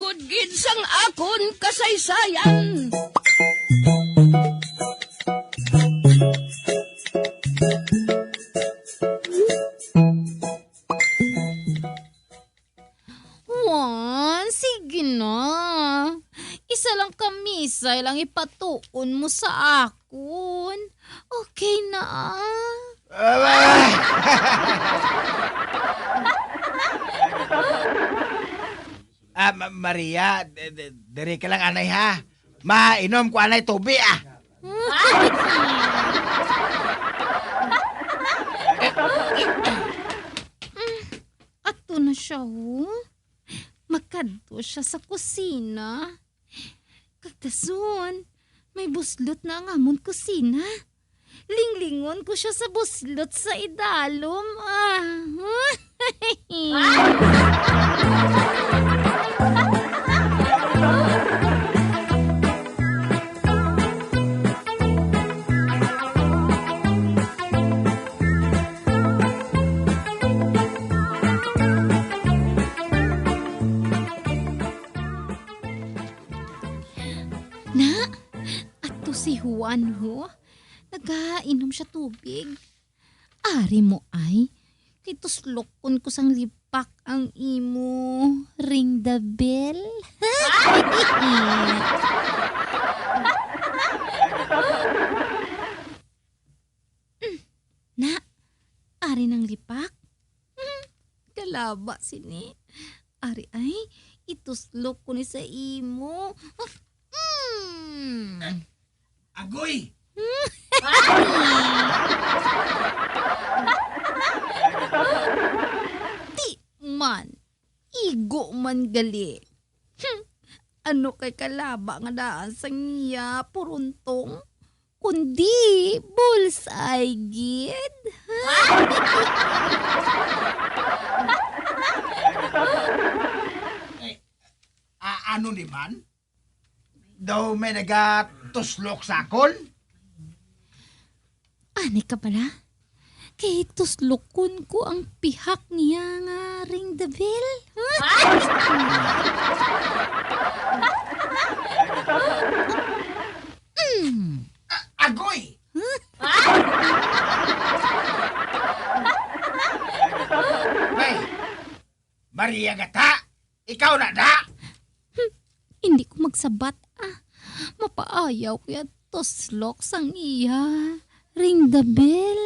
Tungod gid sang akon kasaysayan. Juan, sige na. Isa lang kamisay lang ipatuon mo sa akon. Okay na Maria, diri ka lang anay ha. Mainom ko anay tubi Ato na siya, Magkadto siya sa kusina. Kagdason, may buslot na ang amon kusina. Linglingon ko siya sa buslot sa idalom. Na, ato si Juan nagainom siya tubig. Ari mo ay, kay tuslokon ko sang lipak ang imo. Ring the bell. Na, ari ng lipak? Kalaba sini. Ari ay, ituslok ko ni sa imo. Agoy! Di man, igo man gali. Ano kay kalaba nga daan sa niya puruntong? Kundi bullseye gid. Ano ni man? Daw may nagatuslok sa akon? Ani ka pala? Kay tuslokon ko ang pihak niya nga ring the bell. Agoy! May, Maria gata, ikaw na da! Hindi ko magsabat Mapaayaw ko yan tuslok sang iya. Ring the bell.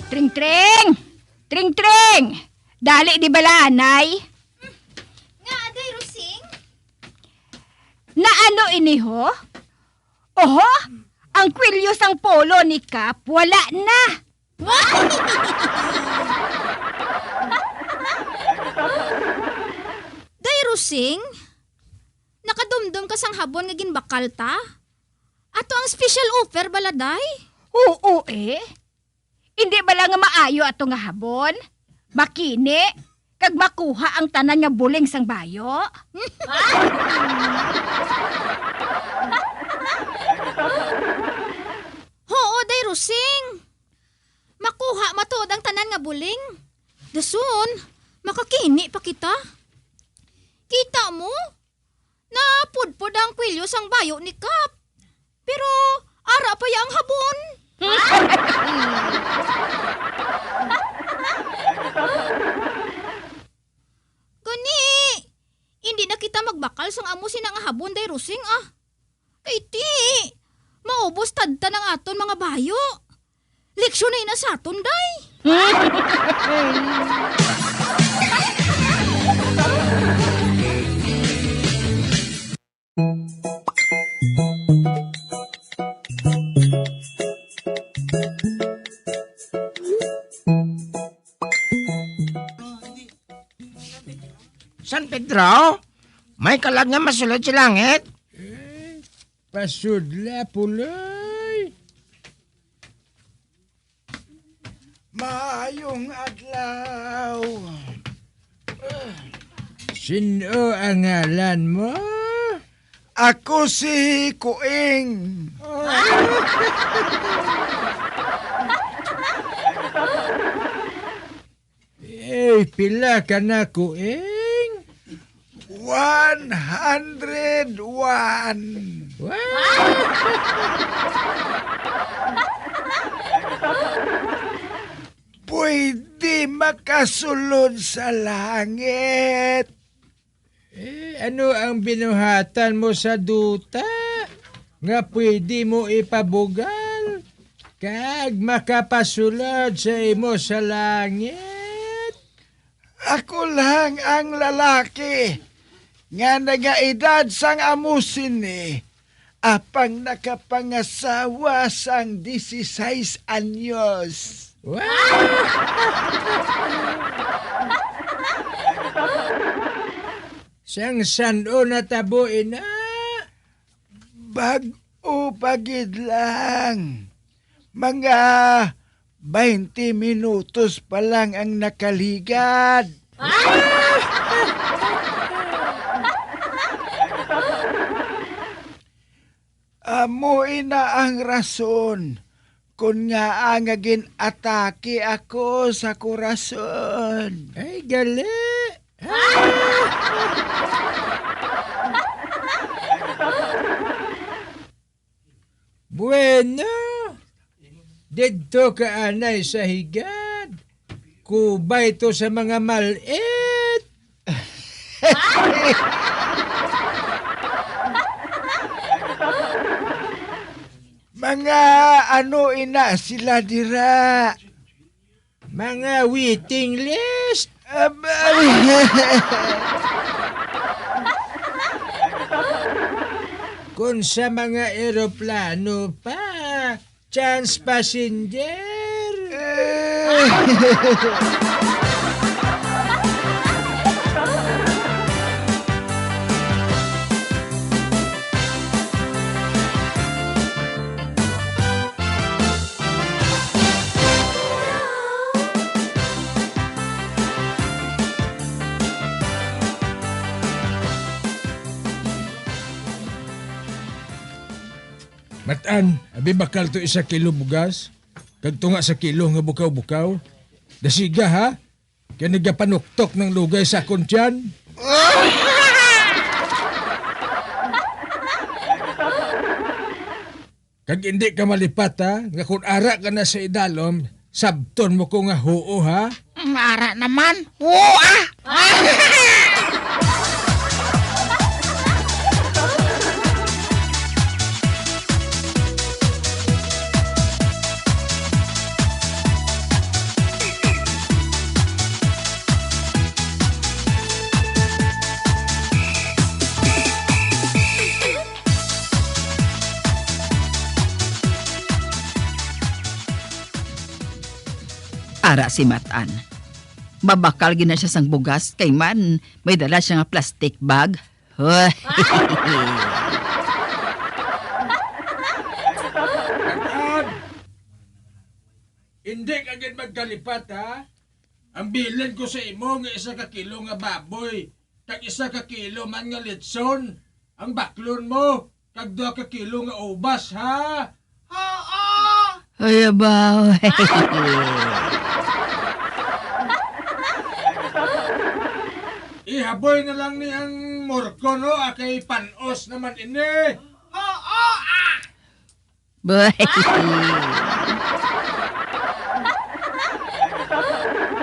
Tring tring! Tring tring! Dali di bala, anay? Nga, aday Rosing? Na ano ini ho? Oho, ang kwilyo sang polo ni Kap wala na. Day Rosing? Nakadumdum ka sang habon nga ginbakal ta? Ato ang special offer baladay? Oo Hindi bala nga maayo ato nga habon? Makini, kag makuha ang tanan nga buling sang bayo? Oo, day Rosing. Makuha matod ang tanan nga buling. Dason, makakini pa kita. Kita mo? Napudpod ang kwilyo sang bayo ni Kap. Pero, ara pa yang habon. Gani, hindi na kita magbakal sang amo sinang habon day Rosing Iti, maubos tadta ng aton mga bayo. Leksyon na ina sa aton day. San Pedro? May kalag nga masulod sa langit? Pasudla pulay. Maayong adlaw. Sino ang ngalan mo? Ako si Kuing. Pila ka na kuing? 101. Pwede makasulod sa langit. Ano ang binuhatan mo sa duta? Nga pwede mo ipabugal? Kag makapasulod sa imo sa langit? Ako lang ang lalaki nga nagaedad sang amusin ni. Apang nakapangasawa sang 16 anyos. Sang sano natabuin na? Bag-o pagid lang. Mga 20 minutos pa lang ang nakaligad. Amoy na ang rason kung nga ang atake ako sa korason. Ay, gali. Bueno, dito ka anay sa higad. Kubay to sa mga malit. Mga ano ina sila dira. Mga waiting list. Kung sa mga eroplano pa, chance passenger. Matan, abi bakal to 1 kilo bugas. Kag tunga sa kilo nga bukaw-bukaw. Dasiga ha? Kaya nagapanuktok ng lugay sa akong tiyan. Kag hindi ka malipat ha? Nga kung ara ka na sa idalom, sabton mo ko nga huo ha? Mara naman. Oo Ara si Matan. Babakal gina siya sang bugas kay man may dala siya nga plastic bag. Hoy. Matan! Hindi ka gid magkalipat ha? Ang bilin ko sa imo nga 1 ka kilo nga baboy. Kag 1 ka kilo man nga litson. Ang baklon mo. Kag 2 ka kilo nga ubas ha? Ay, abaw. Ihaboy na lang ni ang morko no, akay panos naman ini. Boy.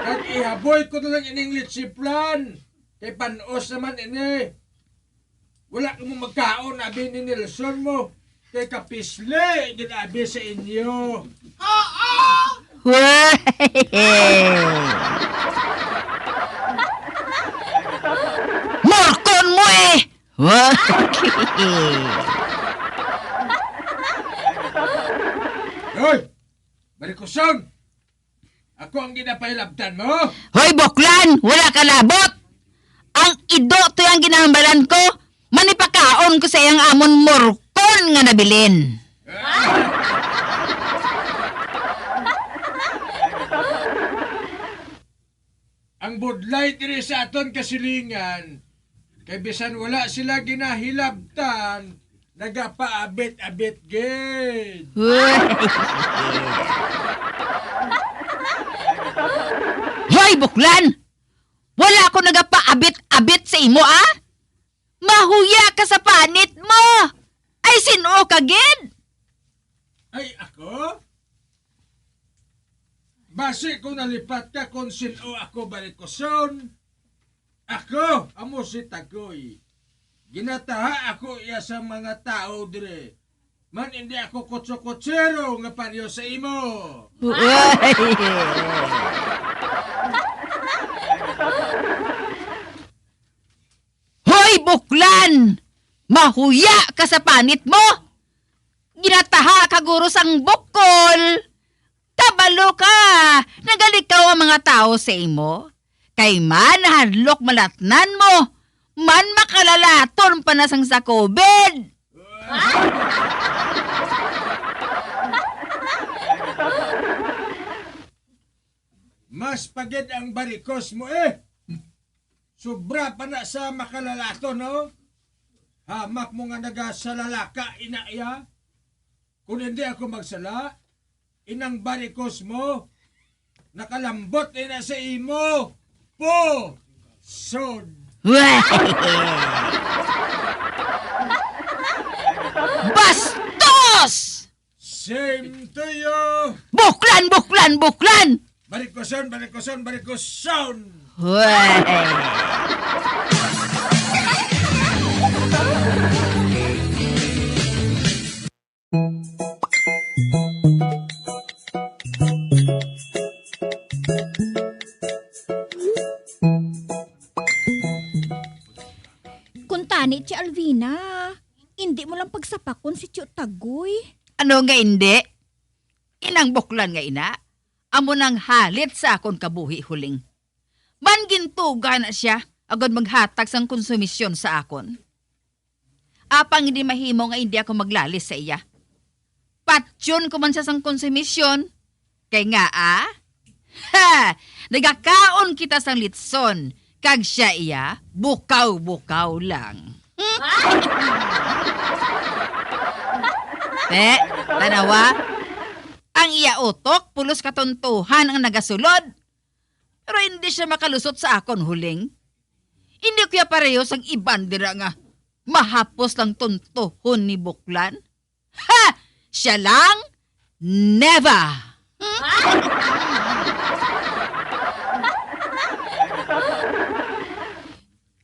Kag ihaboy ko na lang ining litsiplan. Kay panos naman ini. Wala ka mong magkaon, abi ni Nelson mo. Kay kapisle, ginabi sa inyo. Hoy. Morkon mo eh. Hoy. Hoy! Barikuson! Ako ang ginapahilabtan mo? Hoy, Boklan! Wala ka labot! Ang ido to yung ginahambalan ko. Manipakaon ko sa iyang amon morkon nga nabilin. ang budlay diri sa aton kasilingan, kay bisan wala sila ginahilabtan, nagapaabit-abit gid. Hoy, buklan! Wala ko nagapaabit-abit sa imo, ah? Mahuya ka sa panit mo! Ay, sino ka, gid? Ay, ako? Base ko nalipat ka kung sino ako barikoson. Ako, amo si Tagoy. Ginataha ako iya sa mga tao dire. Man hindi ako kutso-kutsero nga panyo sa imo. Hoy, buklan! Mahuya ka sa panit mo! Ginataha ka guro sang bukol! Kabalo ka! Nagalikaw ang mga tao sa imo. Kay man hadlok malatnan mo, man makalalaton pa na sang sa COVID! Mas pagid ang barikos mo eh. Sobra pa na sa makalalato, no? Hamak mo nga nagasalalaka, inaiya. Kung hindi ako magsala, inang barikos mo, nakalambot na sa imo. Po! Sod! Bastos! Same to you! Buklan, buklan, buklan! Barikoson, barikoson, barikoson! Kuntani si Alvina, hindi mo lang pagsapakon si Tio Tagoy. Ano nga hindi? Inang buklan nga ina. Amo nang halit sa akon kabuhi huling. Man gintuga na siya, agad maghatag sang konsumisyon sa akon. Apang hindi mahimo nga hindi ako maglalis sa iya. Patyon ko man siya sang konsumisyon. Kay nga Ha! Nagakaon kita sang litson. Kag siya iya, bukaw-bukaw lang. Tanawa? Ang iya utok, pulos katuntuhan ang nagasulod. Pero hindi siya makalusot sa akon huling. Hindi kuya parehos ang iban dira nga. Mahapos lang tuntuhon ni buklan. Ha! Siya lang? Never!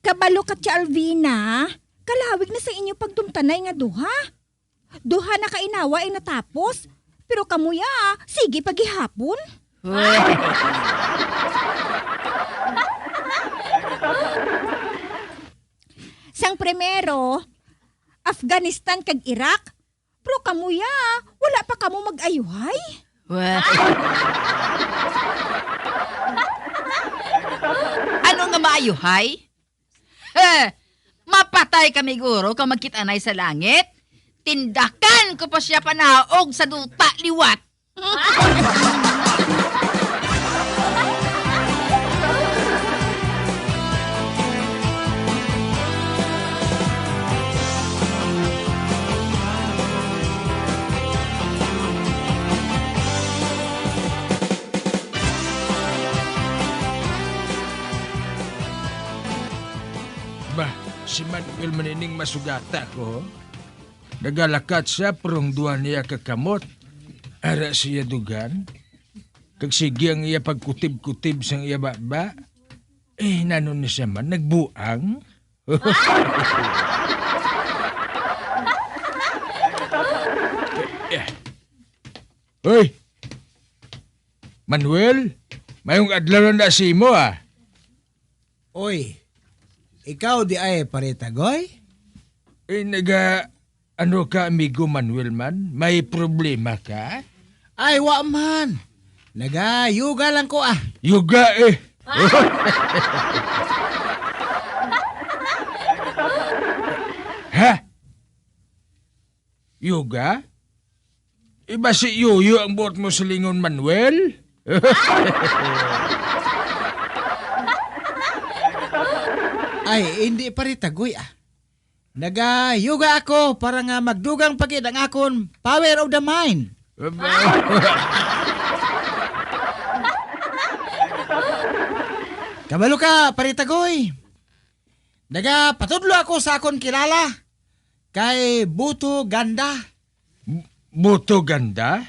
Kabalo ka si Alvina, kalawig na sa inyo pagdumtanay nga duha. Duha na kainawa ay natapos, pero kamuya, sige pagihapon. Sang primero, Afghanistan kag Iraq, pero kamuya, wala pa kamo mag-ayuhay. Ano nga maayuhay? Mapatay kami guro kung magkitanay sa langit. Tindakan ko pa siya panaog sa duta liwat. Bah, si Manuel manining masugata ko. Nagalakat siya prong duwan niya kakamot. Ara siya dugan. Kag sige ang iya pagkutib-kutib sang iya baba. Nanon na siya man, nagbuang. Hoy! Manuel, mayong adlaw na si mo Oy, ikaw di ay paritagoy? Ano ka, amigo Manuel man? May problema ka? Ay, wa man. Nagayuga lang ko Yuga Ha? Yuga? Iba si Yuyo ang buot mo sa lingon, Manuel? Ay, hindi pa rin tagoy Nagayuga ako para nga magdugang pagid ang akon power of the mind. Kabalo ka, paritagoy. Nagapatudlo ako sa akon kilala. Kay Buto Ganda. Buto ganda?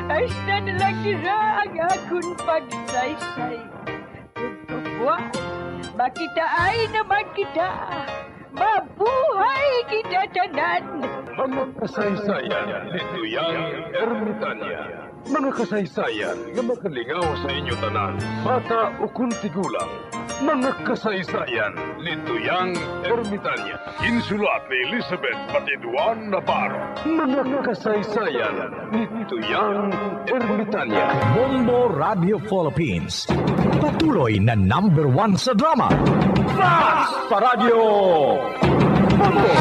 Hasta na lang nila ang akong pagsaysay. Pagkabuas, makita ay naman kita. Mabuhay kita tanan. Mga kasaysayan ni Tuyang Ermitanya. Mga kasaysayan nga makalingaw sa inyo tanan, bata o kuntigulang. Mga kasaysayan ni Tuyang Ermitanya. Insulat ni Elizabeth Batiduan Navarro. Mga kasaysayan ni Tuyang Ermitanya. Bombo Radio Philippines. Patuloy na #1 sa drama. Fast sa radyo! Bombo!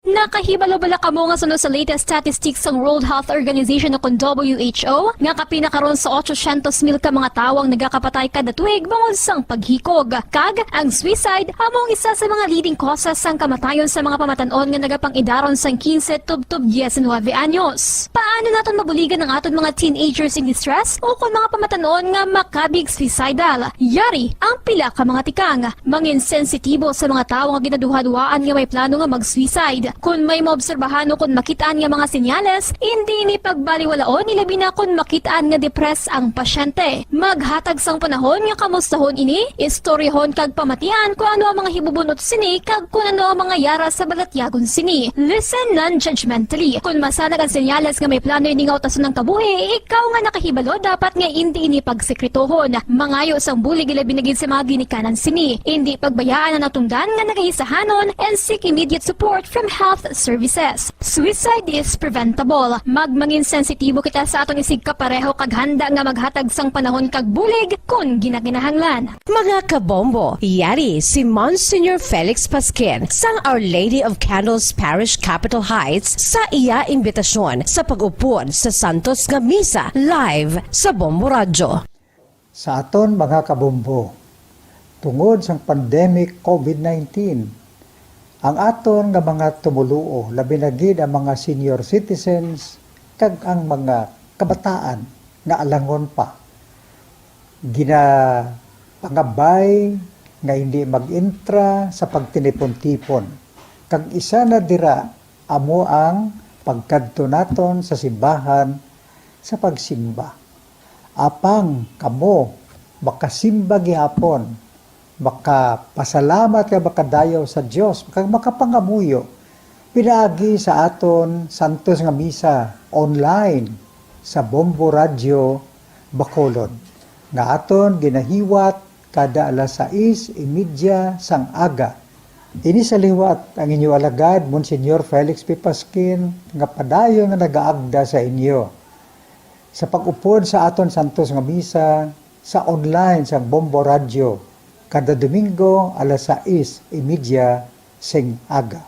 Nakahibalo-bala kamo nga sunod sa latest statistics ng World Health Organization o WHO nga kapinakaron sa 800,000 ka mga tawang nagakapatay kada tuig bangod sang paghikog. Kag ang suicide among isa sa mga leading causes sang kamatayon sa mga pamatanon nga nagapangidaron sang 15 tubtob 19 anyos. Paano naton mabuligan ang aton mga teenagers in distress o kung mga pamatanon nga makabig suicidal? Yari ang pila ka mga tikang mangin sensitibo sa mga tawo nga ginaduha-duhaan nga may plano nga mag-suicide. Kung may maobserbahan o kung makitaan nga mga senyales, hindi ni pagbaliwalaon nilabi na kung makitaan nga depress ang pasyente. Maghatag sang panahon nga kamustahon ini, istoryahon kag pamatian kung ano ang mga hibubunot sini kag kung ano ang mga yara sa balatyagon sini. Listen non-judgmentally. Kung masanag ang senyales nga may plano ini nga utason ng kabuhi, ikaw nga nakahibalo dapat nga hindi ini pagsekretohon. Mangayo sang bulig ilabi na gid sa mga ginikanan sini. Hindi pagbayaan na natungdan nga nagahisahanon and seek immediate support from health services. Suicide is preventable. Magmangin sensitibo kita sa atong isig kapareho kag handa nga maghatag sang panahon kag bulig kung ginaginahanglan. Mga kabombo, yari si Monsignor Felix Pasquin sang Our Lady of Candles Parish Capitol Heights sa iya imbitasyon sa pag-upod sa Santos nga Misa live sa Bombo Radio. Sa aton mga kabombo, tungod sang pandemic COVID-19, ang aton nga mga tumuluo, labi na gid ang mga senior citizens kag ang mga kabataan nga alangon pa. Pangabay nga hindi mag-intra sa pagtinipon-tipon. Kag isa na dira amo ang pagkadto naton sa simbahan sa pagsimba. Apang kamo makasimba gihapon, makapasalamat ka makadayaw sa Dios, makapangamuyo pinaagi sa aton Santos nga Misa online sa Bombo Radio Bacolod nga aton ginahiwat kada alas 6:30 sang aga. Ini sa liwat ang inyo alagad Monsignor Felix P. Pasquin nga padayon nga nagaagda sa inyo sa pag-upod sa aton Santos nga Misa sa online sa Bombo Radio kada Domingo alas 6:30 sing aga.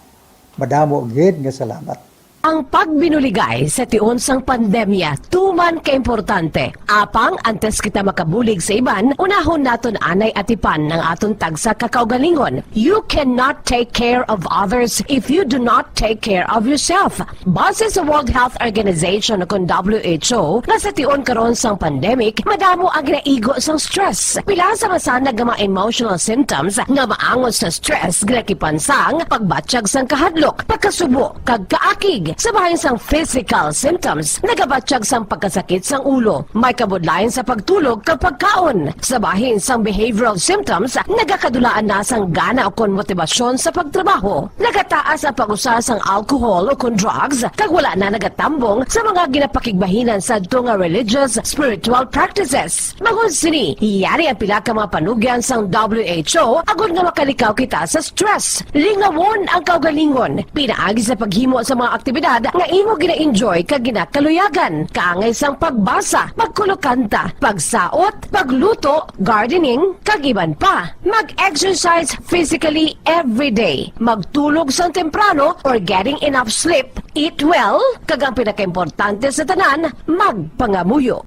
Madamo gid nga salamat. Ang pagbinuligay sa tiun sang pandemya, tuman ka-importante. Apang antes kita makabulig sa iban, unahon naton anay atipan ng aton tagsa kakaugalingon. You cannot take care of others if you do not take care of yourself. Base sa World Health Organization kung WHO, na sa tiun karon sang pandemic, madamo ang ginaigo sang stress. Pila sa masanag nga mga emotional symptoms nga maangon sa stress, ginakipansang pagbatsyag sang kahadlok, pagkasubo, kag kaakig, tuig sa bahin sang physical symptoms, nagabatsyag sang pagkasakit sang ulo, may kabudlayan sa pagtulog kapag kaon. Sa bahin sang behavioral symptoms, nagakadulaan na sang gana o kon motibasyon sa pagtrabaho. Nagataas ang pag-usa sang alcohol o kon drugs, kag wala na nagatambong sa mga ginapakigbahinan sa nga religious, spiritual practices. Magun sini, yari ang pila ka mga panugyan sang WHO agod nga makalikaw kita sa stress. Lingawon ang kaugalingon, pinaagi sa paghimo sa mga aktibidad nga imo gina-enjoy kag ginakaluyagan, kaangay sang pagbasa, pagkulokanta, pagsaot, pagluto, gardening, kag iban pa. Mag-exercise physically every day, magtulog sang temprano or getting enough sleep, eat well, kag ang pinakaimportante sa tanan, magpangamuyo.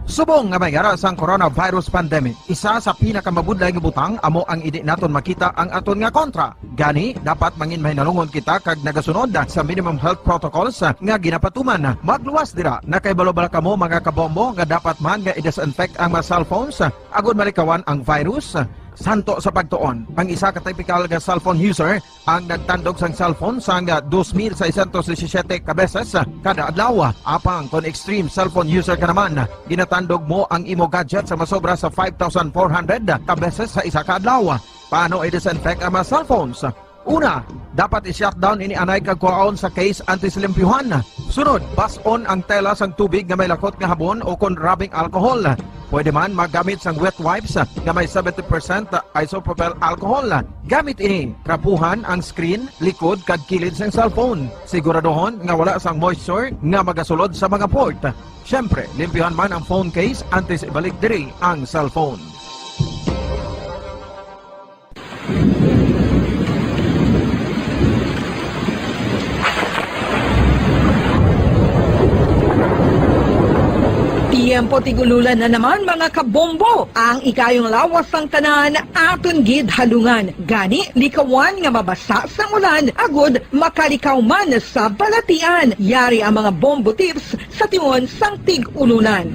Subong nga may ara sang coronavirus pandemic, isa sa pinakamabudlay nga butang amo ang idi naton makita ang aton nga kontra. Gani, dapat mangin mahinalungon kita kag nagasunod sa minimum health protocols nga ginapatuman. Magluwas dira, nakaibalo-bala kamo mga kabombo nga dapat man nga i-disinfect ang mga cellphones agud malikawan ang virus. Santo sa pagtuon, ang isa ka typical nga cellphone user ang nagtandog sang cellphone sang 2,617 ka beses kada adlaw. Apang kon extreme cellphone user ka naman, ginatandog mo ang imo gadget sa masobra sa 5,400 ka beses sa isa ka adlaw. Paano i-disinfect ang mga cellphones? Una, dapat i-shutdown ini anay kag kuhaon sa case antisilimpyuhan. Sunod, bas-on ang tela sang tubig nga may lakot nga habon o kon rubbing alcohol. Pwede man magamit sang wet wipes nga may 70% isopropyl alcohol. Gamit ini, trapuhan ang screen, likod kag kilid sang cellphone. Siguraduhon nga wala sang moisture nga magasulod sa mga port. Syempre, limpyuhan man ang phone case antes ibalik diri ang cellphone. Tiempo tigululan na naman mga kabombo. Ang ikayong lawas ng tanan aton gid halungan. Gani likawan nga mabasa sa ulan agud makalikaw man sa balatian. Yari ang mga bombo tips sa tingon sang tig-ulunan.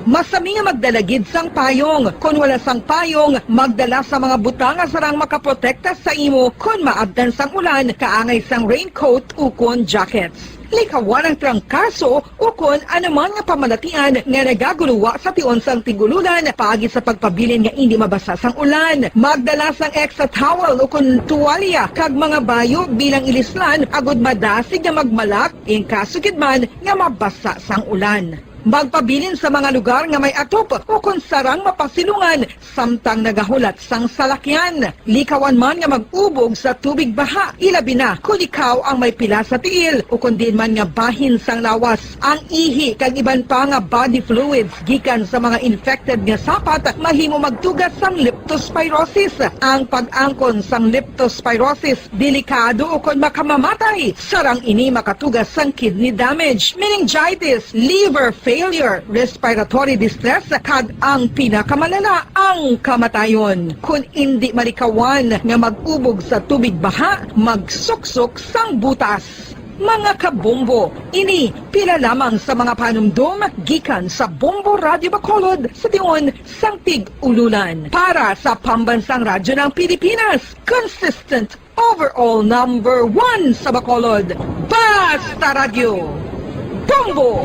Masami nga magdalagid sang payong. Kung wala sang payong, magdala sa mga butang nga sarang makaprotekta sa imo kung maabdan sang ulan, kaangay sang raincoat o kon jackets. Likawan ang trangkaso o kon anuman nga pamalatian nga nagaguluwa sa tion sang tigululan paagi sa pagpabilin nga hindi mabasa sang ulan. Magdala sang extra towel o kon tuwalya kag mga bayo bilang ilislan agud madasig nga magmalak in kaso gid man nga mabasa sang ulan. Magpabilin sa mga lugar nga may atop o kung sarang mapasilungan samtang nagahulat sang salakyan. Likawan man nga mag-ubog sa tubig baha, ilabi na kung ikaw ang may pila sa tiil o kung din man nga bahin sang lawas. Ang ihi kag iban pa nga body fluids gikan sa mga infected nga sapat mahimo magtugas sang leptospirosis. Ang pag-angkon sang leptospirosis delikado o kung makamamatay. Sarang ini makatugas sang kidney damage, meningitis, liver failure, respiratory distress, kag ang pinakamalala, ang kamatayon. Kung hindi malikawan nga mag-ubog sa tubig baha, magsuksok sang butas. Mga kabombo, ini pila lamang sa mga panumdum gikan sa Bombo Radio Bacolod sa tingon sang tig-ululan. Para sa Pambansang Radyo ng Pilipinas, consistent overall number 1 sa Bacolod, Basta Radio, Bombo!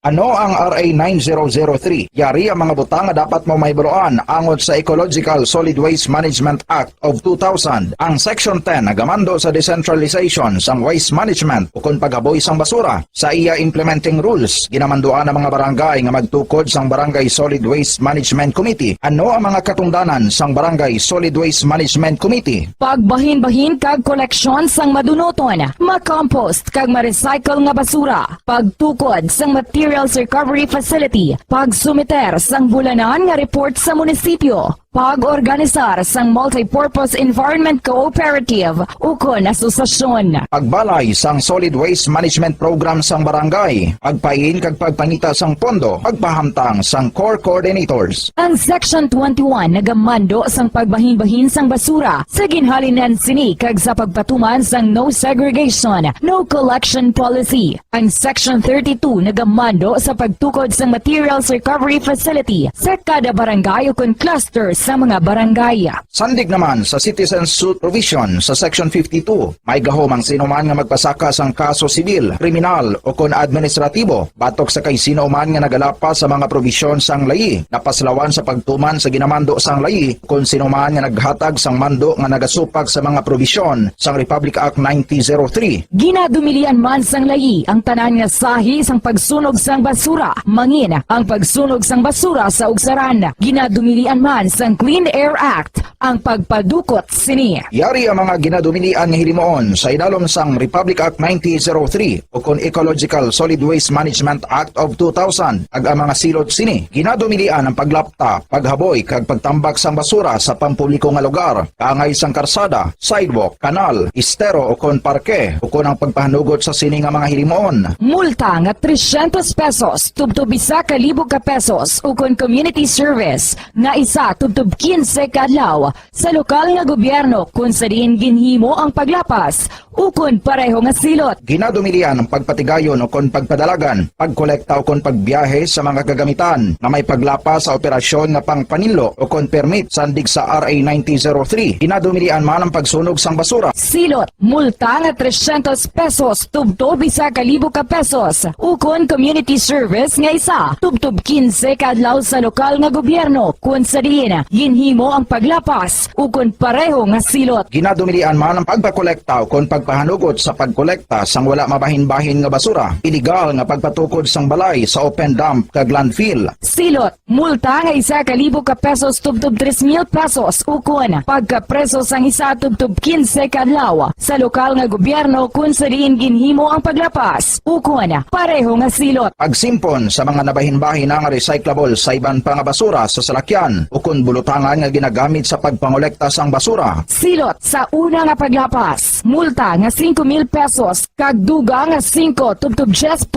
Ano ang RA 9003? Yari ang mga butang nga dapat mo mahibaluan angot sa Ecological Solid Waste Management Act of 2000. Ang Section 10 nagamando sa decentralization sang waste management o kung paghaboy sang basura. Sa iya implementing rules, ginamanduan ang mga barangay nga magtukod sang Barangay Solid Waste Management Committee. Ano ang mga katungdanan sang Barangay Solid Waste Management Committee? Pagbahin-bahin kag koleksyon sang madunoton, ma-compost kag ma-recycle nga basura, pagtukod sang materials recovery facility, pagsumiter sang bulanan nga report sa munisipyo, Pag-organisar sang Multipurpose Environment Cooperative ukon asosasyon. Pagbalay sang Solid Waste Management Program sang barangay, pagpain kag pagpangita sang pondo, pagpahamtang sang core coordinators. Ang Section 21 nagamando sang pagbahin-bahin sang basura sa ginhalinan sini kag sa pagpatuman sang no segregation, no collection policy. Ang Section 32 nagamando sa pagtukod sang materials recovery facility sa kada barangay ukon cluster sa mga barangay. Sandig naman sa Citizen Suit Provision sa Section 52, may gahom ang sinuman nga magpasaka sang kaso sibil, kriminal o kon administratibo, batok sa kay sinuman nga nagalapas sa mga provisyon sang layi, napaslawan sa pagtuman sa ginamando sang layi, kon sinuman nga naghatag sang mando nga nagasupag sa mga provisyon sang Republic Act 9003. Ginadumilian man sang layi ang tanan nga sahi sang pagsunog sang basura, mangin ang pagsunog sang basura sa ugsaran. Ginadumilian man sang Clean Air Act ang pagpadukot sini. Yari ang mga ginadumilian nga hilimoon sa idalom sang Republic Act 9003 o kon Ecological Solid Waste Management Act of 2000 ag ang mga silot sini. Ginadumilian ang paglapta, paghaboy kag pagtambak sang basura sa pampubliko nga lugar, kaangay sang karsada, sidewalk, kanal, estero o kon parke o kon ang pagpahanugot sa sini nga mga hilimoon. Multa nga 300 pesos tubtob 1,000 ka pesos o kon community service nga isa tubtob 15 kadlaw sa lokal nga gobyerno kung sa diin ginhimo ang paglapas ukon pareho nga silot. Ginadumilian ang pagpatigayon o kon pagpadalagan, pagkolekta o kon pagbiyahe sa mga kagamitan na may paglapas sa operasyon nga pangpanilo o kon permit sandig sa RA 9003. Ginadumilian man ang pagsunog sang basura. Silot, multa nga 300 pesos tubtob 1,000 ka pesos ukon community service nga isa tubtob 15 kadlaw sa lokal nga gobyerno kung sa diin ginhimo ang paglapas ukon pareho nga silot. Ginadumilian man ang pagpakolekta o kon pagpahanugot sa pagkolekta sang wala mabahin-bahin nga basura. Illegal nga pagpatukod sang balay sa open dump kag landfill. Silot, multa nga 1,000 ka pesos tubtob 3,000 pesos ukon pagkapreso sang isa tubtob 15 kadlaw sa lokal nga gobyerno kung sa diin ginhimo ang paglapas ukon pareho nga silot. Pagsimpon sa mga nabahin-bahin nga recyclable sa iban pa nga basura sa salakyan o kun bulutangan nga ginagamit sa pagpangolekta sang basura. Silot sa una nga paglapas, multa nga 5,000 pesos kag duga nga 5 tubtob 10%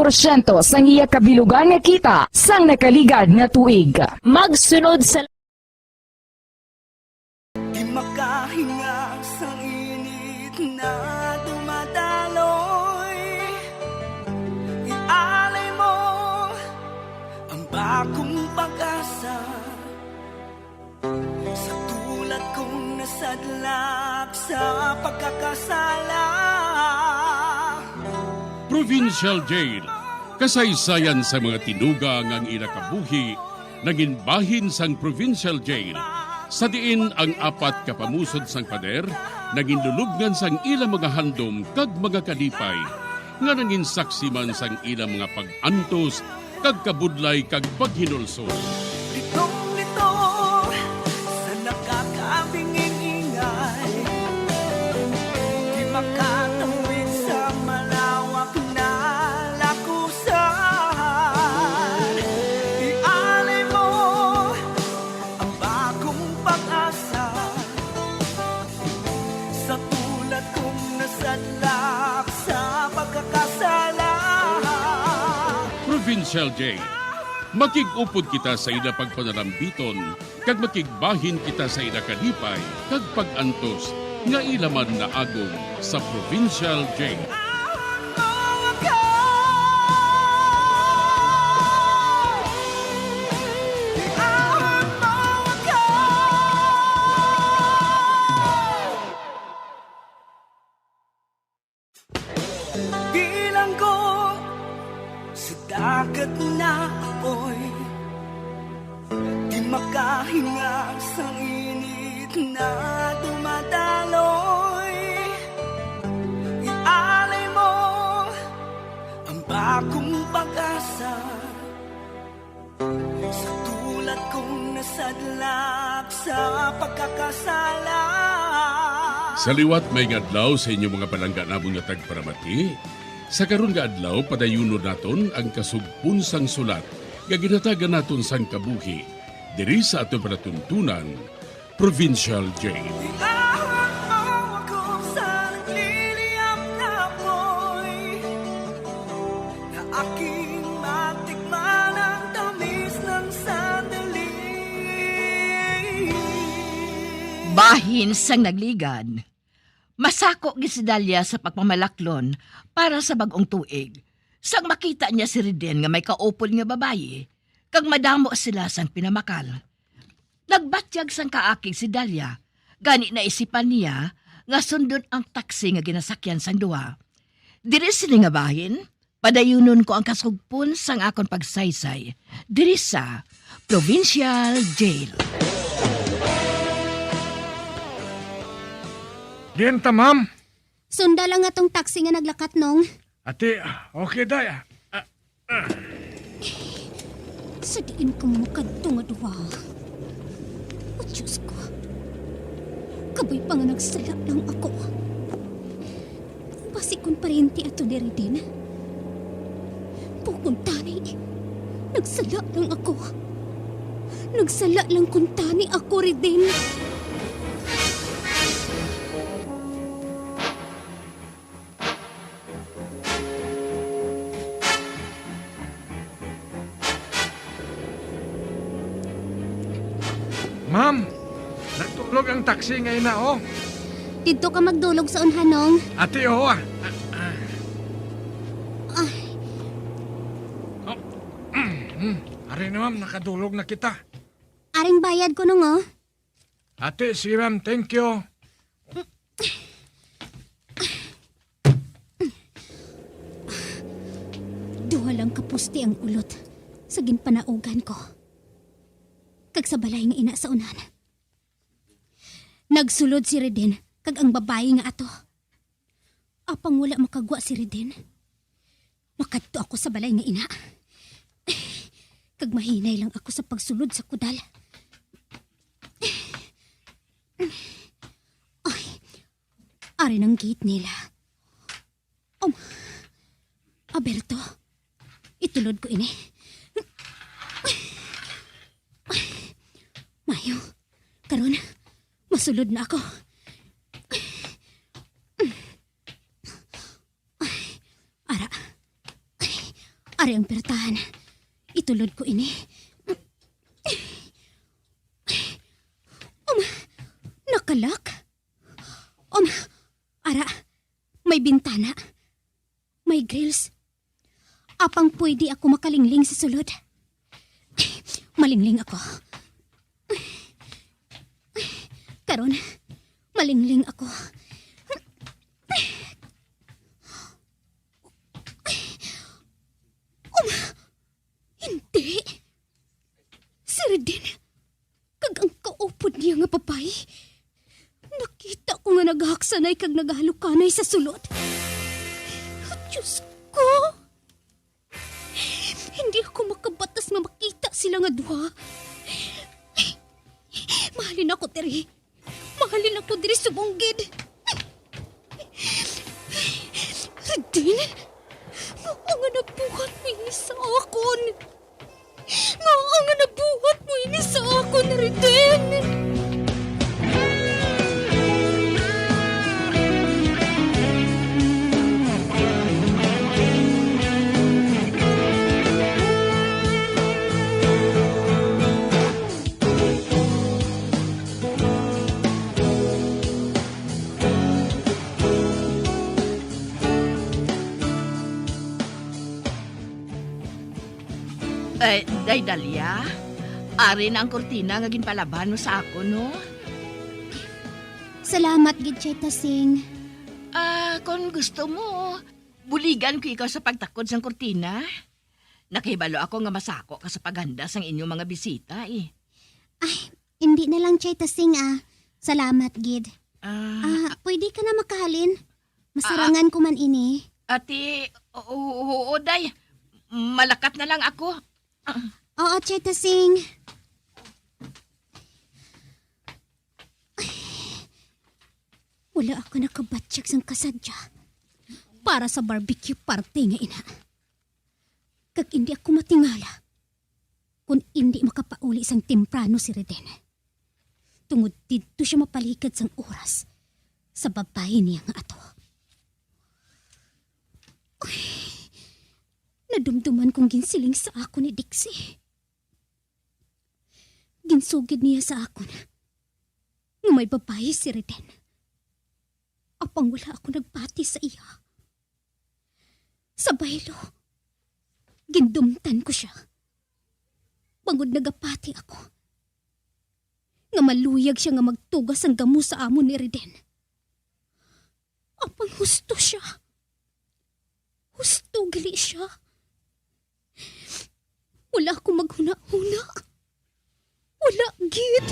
sang iya kabilugan nga kita sang nakaligad nga tuig. Magsunod sa Di makahinga sa init na dumadaloy. Ialay mo ang bagong pag-asa sa tulad kong nasadlak sa pagkakasala. Provincial Jail, kasaysayan sa mga tinugang ang inakabuhi, naging bahin sang Provincial Jail. Sa diin ang 4 kapamusod sang pader, naging lulubngan sang ilang mga handom kag mga kalipay, nga naging saksi man sang ilang mga pag-antos, kag kabudlay kag paghinulsol. Litong-lito sa nakakabinging-ingay, di makatawid sa malawak na lakusan. Ialay mo ang bagong pag-asa sa tulad kong nasadlak sa pagkakasala. Provincial Jail, makigupod kita sa ila pagpanalambiton, kag makigbahin kita sa ila kalipay, kag pag-antos, nga ilaman na agong sa Provincial Jail. Bilang ko sa dagat na apoy, di makahinga sa init na dumadaloy. Ialay mo ang bagong pag-asa sa tulad kong nasadlak sa pagkakasala. Sa liwat may ngadlaw sa inyong mga palangganabong nga tagparamati, sa karon nga adlaw padayunon naton ang kasugpon sang sulat nga ginatagan naton sang kabuhi diri sa aton panatuntunan Provincial Jail. Iahon mo ako sa nagliliyap na apoy, na aking matikman ang tamis ng sandali. Bahin sang nagligan. Masako gi si Dalia sa pagpamalaklon para sa bagong tuig. Sang makita niya si Riden nga may kaupol nga babayi, kag madamo sila sang pinamakal. Nagbatyag sang kaakig si Dalia, gani na isipan niya nga sundon ang taksi nga ginasakyan sang duha. Diri sini nga bahin, padayunon ko ang kasugpon sang akon pagsaysay, diri sa Provincial Jail. Diyan ta, ma'am. Sunda lang nga tong taxi nga naglakat nung. Ate, okay day. Sa diin ko makadto nga duwa. O Diyos ko. Kabay pa nga nagsala lang ako. Basi kung parenti ato diri din. Bukod tani, nagsala lang ako. Nagsala lang kung tani ako rin din. Ma'am, natulog ang taxi ngayon na, oh. Dito ka magdulog sa unhanong. Ate, oh. Ari na, ma'am, nakadulog na kita. Aring bayad ko nung oh. Ate, sige, ma'am, thank you. Duha lang kapusti ang ulot sa ginpanaugan ko. Kag sa balay nga ina sa unan. Nagsulod si Reden kag ang babae nga ato. Apang wala makagwa si Reden. Makadto ako sa balay nga ina. Kag mahinay lang ako sa pagsulod sa kudal. Ay, ari ng gate nila. Alberto, itulod ko ini. Mayo, karon masulod na ako. Ari ang pertahan. Itulod ko ini. Nakalak. Ara, may bintana. May grills. Apang pwede ako makalingling sa sulod. Malingling ako. Karon, malingling ako. Hindi. Si Reden, kag ang kaupod niya nga papay. Nakita ko nga naghaksanay kag naghalukanay sa sulod. Diyos ko! Hindi ako makabatas nga makita sila nga duha. Mahalin ako, Teri. Mahalin ako diri sa bunggid. Reden, nga nga nabuhat mo ini sa akon. Nga nabuhat mo ini sa akon, Reden. Day Dalia, ari na ang kurtina nga ginpalaban mo sa ako, no? Salamat, gid chay Tasing. Kung gusto mo, buligan ko ikaw sa pagtakod sang kurtina. Nakihibalo ako nga masako ka sa paghanda sang inyong mga bisita, eh. Hindi na lang chay Tasing, Salamat, gid. Pwede ka na makahalin. Masarangan ko man ini. Ate, oo, day. Malakat na lang ako. Oo, chay Tasing. Wala ako nakabatsyag sang kasadya para sa barbecue party nga ina. Kag hindi ako matingala kung hindi makapauli sang temprano si Reden. Tungod dito siya mapalikad sang oras sa babae niya nga ato. Uy, nadumduman kong ginsiling sa ako ni Dixie. Ginsugid niya sa akon nga may babae si Reden. Apang wala ako nagpati sa iya. Sa baylo, gindumtan ko siya. Pagod nagapati ako. Nga maluyag siya nga magtugas ang gamo sa amo ni Reden. Apang husto siya. Husto gali siya. Wala akong maghuna-huna. Wala gid.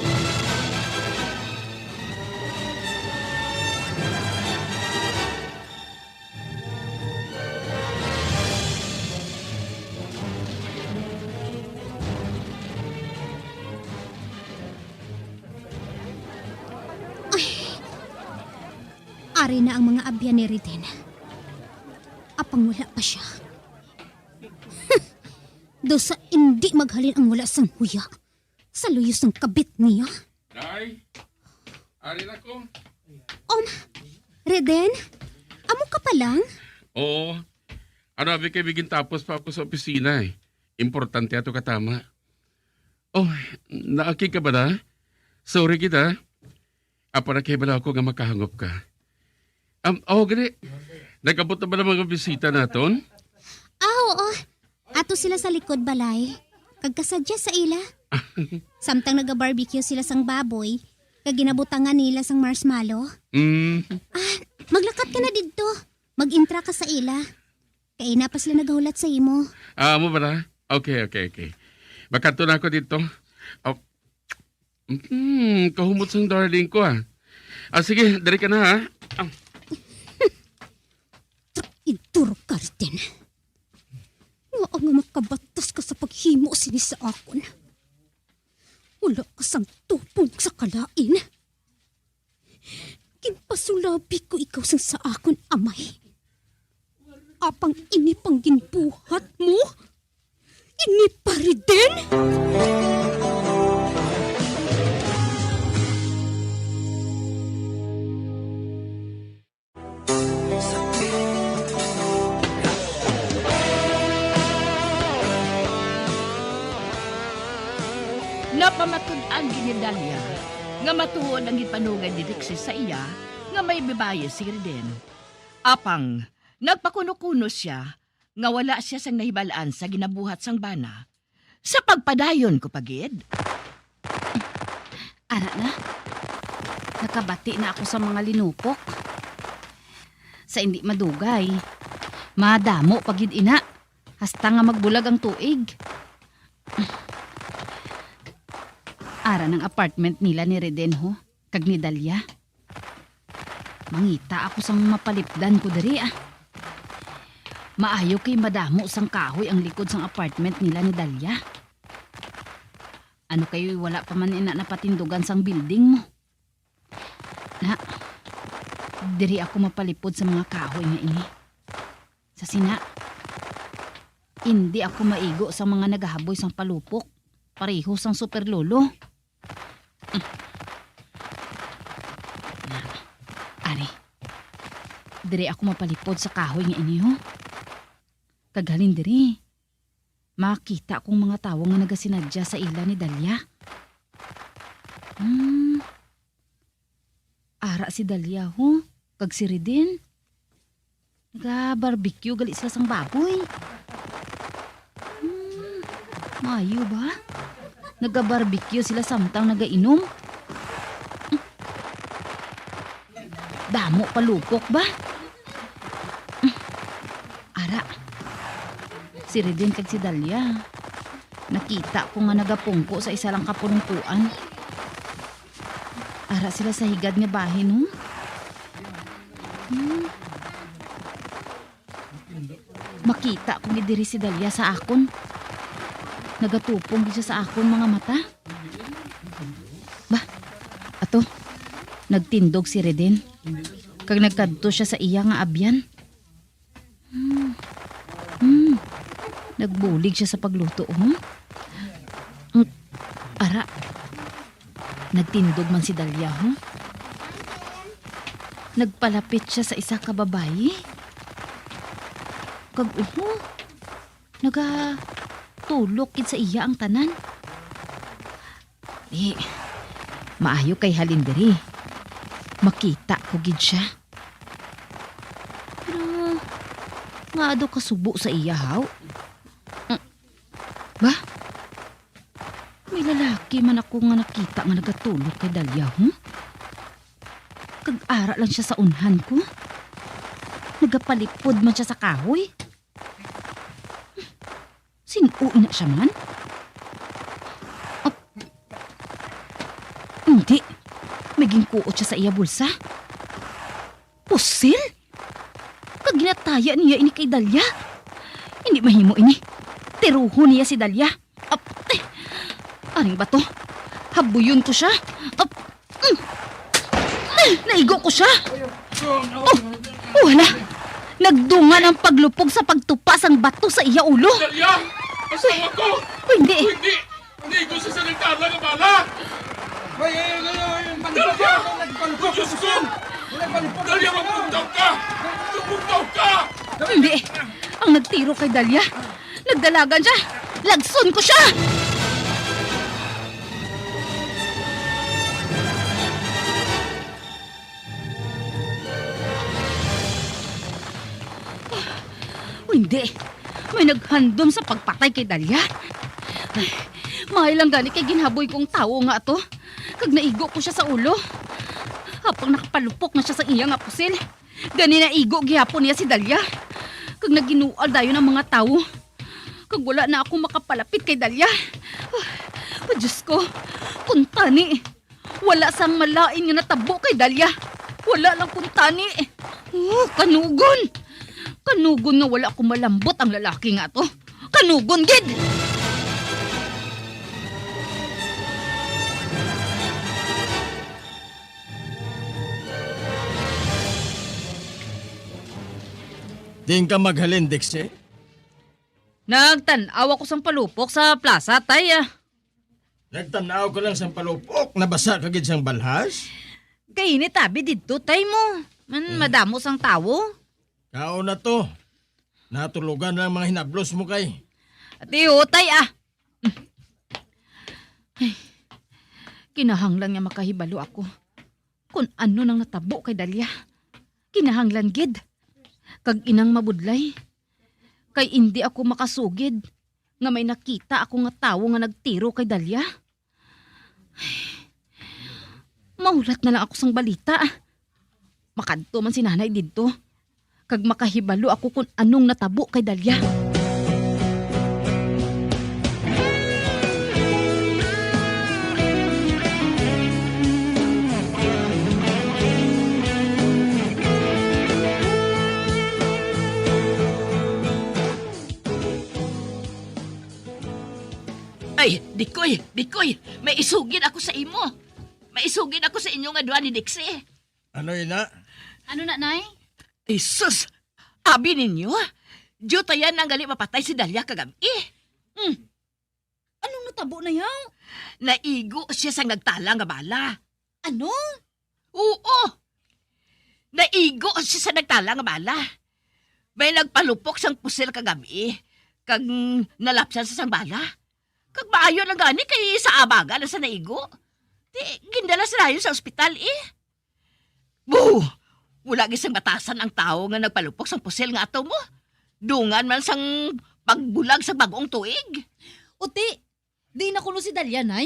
Ari na ang mga abyan ni Reden. Apang wala pa siya. Do sa hindi maghalin ang wala sang huya sa luyos ng kabit niya. Day, ari na ko. Reden, amo ka pa lang? Oo. Ano, abi kay bigin tapos pa ako sa opisina eh. Importante ato katama. Oh, naaki ka ba na? Sorry kita. Apa na kay bala ako nga makahangop ka. Gani. Nagabot na ba ng mga bisita naton? Oo. Ato sila sa likod balay. Kagkasadya sa ila. Samtang naga-barbecue sila sang baboy, kag ginabutangan nila sang marshmallow. Maglakat ka na dito. Mag-intra ka sa ila. Kaya na pa sila naghulat sa imo. Mo ba na? Okay. Makanto na ako dito. Kahumot sang darling ko sige, dari ka na ha. Iduro ka rin. Nga nga makabatas ka sa paghimo sini sa akon. Wala ka sang tupong sa kalain. Kinpasulabi ko ikaw sang sa akon, amay. Apang ini pang ginbuhat mo? Ini pa rin din? Napamatud-an gini Dalia, nga matuod ang ipanugan ni Dixie sa iya, nga may babae si Reden. Apang, nagpakuno-kuno siya, nga wala siya sang nahibalaan sa ginabuhat sang bana. Sa pagpadayon ko pagid. Ara na, nakabati na ako sa mga linupok. Sa hindi madugay, madamo pagid ina, hasta nga magbulag ang tuig. Ara ng apartment nila ni Reden ho, kag ni Dalia. Mangita ako sang mapalipdan ko diri Maayo kay madamo sang kahoy ang likod sang apartment nila ni Dalia. Ano kayo wala pa man ina napatindugan sang building mo? Na, diri ako mapalipod sa mga kahoy nga ini. Sa sina, hindi ako maigo sa mga nagahaboy sang palupok. Pareho sang super lolo. Ari, diri ako mapalipod sa kahoy nga ini ho. Kaghalin diri, makita kong mga tawang nga nagasinadya sa ila ni Dalia. Ara si Dalia ho, kag si Reden. Naga-barbecue gali sila sang baboy. Mayo ba? Naga-barbecue sila samtang nagainom. Damo palupok ba? Ara, si Reden kag si Dalia. Nakita ko nga nagapungko sa isa lang kapunungkuan. Ara sila sa higad nga bahin ho. Makita ko ni diri si Dalia sa akon. Nagatupong siya sa akon mga mata. Bah, ato, nagtindog si Reden. Kag nagkadto siya sa iya nga abyan. Nagbulig siya sa pagluto. Ara, Nagtindog man si Dalia, Nagpalapit siya sa isa ka babayi. Kag tulok gid sa iya ang tanan. Maayo kay halindiri. Makita ko gid siya. Pero nga do kasubo sa iya haw. Ba? May lalaki man ako nga nakita nga nagatulog kay Dalia, Kag-ara lang siya sa unhan ko. Nagapalipod man siya sa kahoy. Sinuin na siya man? Hindi. May ginkuot siya sa iya bulsa. Pusil? Kag ginataya niya ini kay Dalia. Hindi mahimo ini. Tiruho niya si Dalia. Aring ba to? Habuyon ko siya. Naigo ko siya. Wala. Nagdungan ang paglupog sa pagtupas ang bato sa iya ulo. Dalia! Asawa ko! Hindi. Hindi! Naigo sa sanagtala ng bala! Dalia! Diyos ko! Dalia, magpuntaw ka! Magpuntaw ka! Hindi. Ang nagtiro kay Dalia. Nagdalagan siya. Lagson ko siya. Hindi. May naghandom sa pagpatay kay Dalia. Mahal lang gani kay ginhaboy kong tao nga to. Kag naigo ko siya sa ulo. Hapang nakapalupok na siya sa iya nga pusil. Gani na igo gihapon niya si Dalia. Kag naginual dayo ng mga tao. Kag wala na ako makapalapit kay Dalia. Diyos ko, kuntani. Wala sang malain nga natabo kay Dalia. Wala lang kuntani. Kanugon. Kanugon nga wala akong malambot ang lalaki nga to. Kanugon, gid! Di ka maghalin, Dixie? Nagtanaw ako sang palupok sa plaza, tay. Nagtanaw ko lang sa palupok. Nabasa ka gid sang balhas? Kay ini tabi dito, tay mo. Madamo sang tawo. Kao na to. Natulugan lang mga hinablos mo kay. Ati tay Kinahanglan nga makahibalo ako kung ano nang natabo kay Dalia. Kinahanglan gid. Kag inang mabudlay. Kay hindi ako makasugid nga may nakita ako nga tawo nga nagtiro kay Dalia. Maulat na lang ako sang balita. Makadto man si nanay didto. Kag makahibalo ako kung anong natabo kay Dalia. Ay, Dikoy, may isugin ako sa imo. May isugin ako sa inyo nga duha ni Dixie. Ano ina? Ano na, Nay? Isus! Abi ninyo? Diyo tayan nang gali mapatay si Dalia kagabi. Anong natabo na yaw? Naigo siya sa nagtala nga bala. Ano? Oo! Naigo siya sa nagtala nga bala. May nagpalupok sang pusil kagabi. Kag nalapsan sa sang bala. Kag maayo lang gani kay sa abaga na sa naigo. Di, gindala sa layo sa ospital Boo! Wala gisang batasan ang tao nga nagpalupok sang pusil nga ato mo. Dungan man sang pagbulag sa bagong tuig. Uti, di na kuno si Dalia, Nay.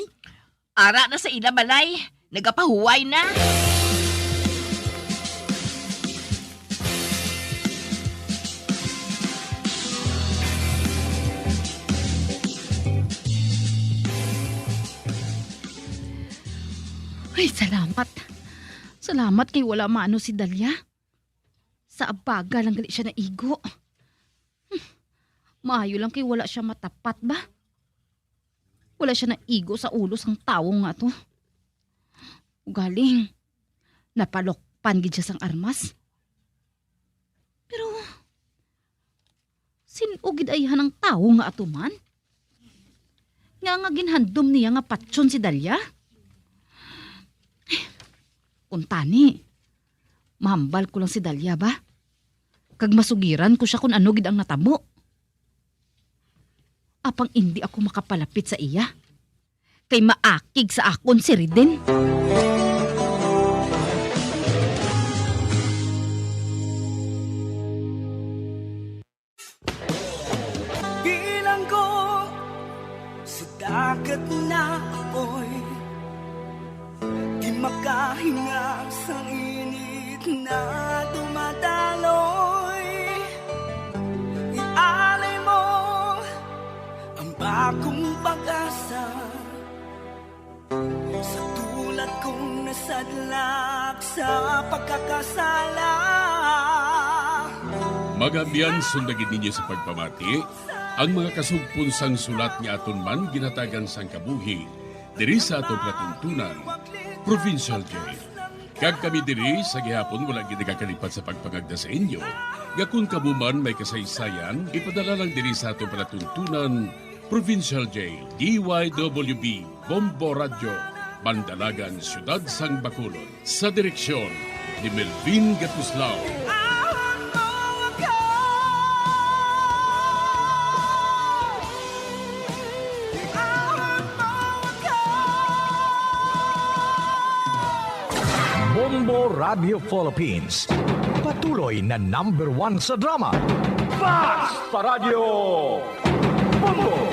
Ara na sa ila balay. Nagapahuway na. Ay, salamat. Salamat kay wala maano si Dalia. Sa abaga lang gali siya na igo. Maayo lang kay wala siya matapat ba? Wala siya na igo sa ulo sang tao nga to. Ugaling, napalokpan gid siya sang armas. Pero, sinugid ayahan ng tao nga ato man? Nga ginhandom niya nga patsyon si Dalia? Untani, mahambal ko lang si Dalia ba? Kag masugiran ko siya kung ano gid ang natabo. Apang hindi ako makapalapit sa iya. Kay maakig sa akon si Riden. Bilang ko sa dagat na apoy, di makahinga sa init na dumadaloy. Ialay mo ang bagong pag-asa sa tulad kong nasadlak sa pagkakasala. Magabiyan sundagin ninyo sa pagpamati ang mga kasugpon sang sulat ni aton man ginatagan sang kabuhi diri sa aton platuntunan, Provincial Jail. Kag kami diri sa gihapon wala gid nakakalipat sa pagpangagda sa inyo. Gakun kabuman may kasaysayan, ipadala lang diri sa aton platuntunan, Provincial Jail, DYWB, Bombo Radio, Bandalagan, Siyudad Sang Bacolod. Sa direksyon ni Melvin Gatuslao. Bombo Radio Philippines. Patuloy na #1 sa drama. Basta Radio Bombo!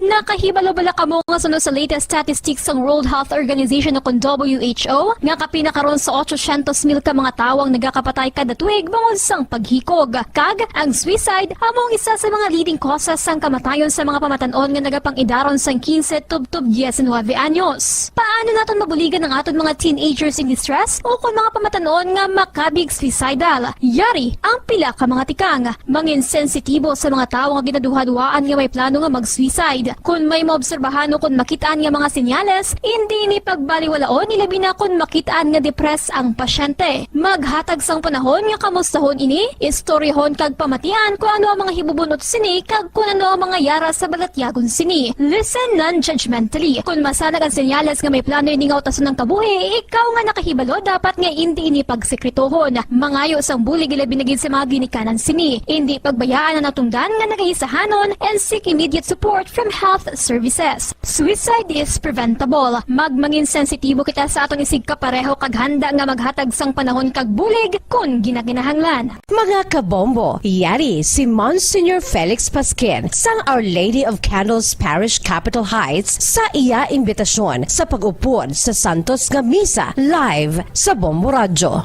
Nakahibalo-bala kamo nga sunod sa latest statistics ng World Health Organization o WHO nga kapinakaron sa 800,000 ka mga tawang nagakapatay kada tuig bangod sang paghikog. Kag ang suicide among isa sa mga leading causes sang kamatayon sa mga pamatanon nga nagapang-idaron sang 15 tub 19 anyos. Paano naton mabuligan ang aton mga teenagers in distress o kung mga pamatanon nga makabig suicidal? Yari ang pila ka mga tikang mangin sensitibo sa mga tawo nga ginaduha-duhaan nga may plano nga mag-suicide. Kung may maobserbahan o kung makitaan nga mga senyales, hindi ni pagbaliwalaon ilabi na kung makitaan nga depress ang pasyente. Maghatag sang panahon nga kamustahon ini, istoryahon kag pamatian kung ano ang mga hibubunot sini kag kung ano ang mga yara sa balatyagon sini. Listen non-judgmentally. Kung masanag ang senyales nga may plano ini nga utason ng kabuhi, ikaw nga nakahibalo dapat nga hindi ini pagsekretohon. Mangayo sang bulig ilabi na gid sa mga ginikanan sini. Hindi pagbayaan ang natungdan nga nagahisahanon and seek immediate support from health services. Suicide is preventable. Magmangin sensitibo kita sa atong isig kapareho kag handa nga maghatag sang panahon kag bulig kung ginaginahanglan. Mga kabombo, yari si Monsignor Felix Pasquin sang Our Lady of Candles Parish Capitol Heights sa iya imbitasyon sa pag-upod sa Santos nga Misa live sa Bombo Radio.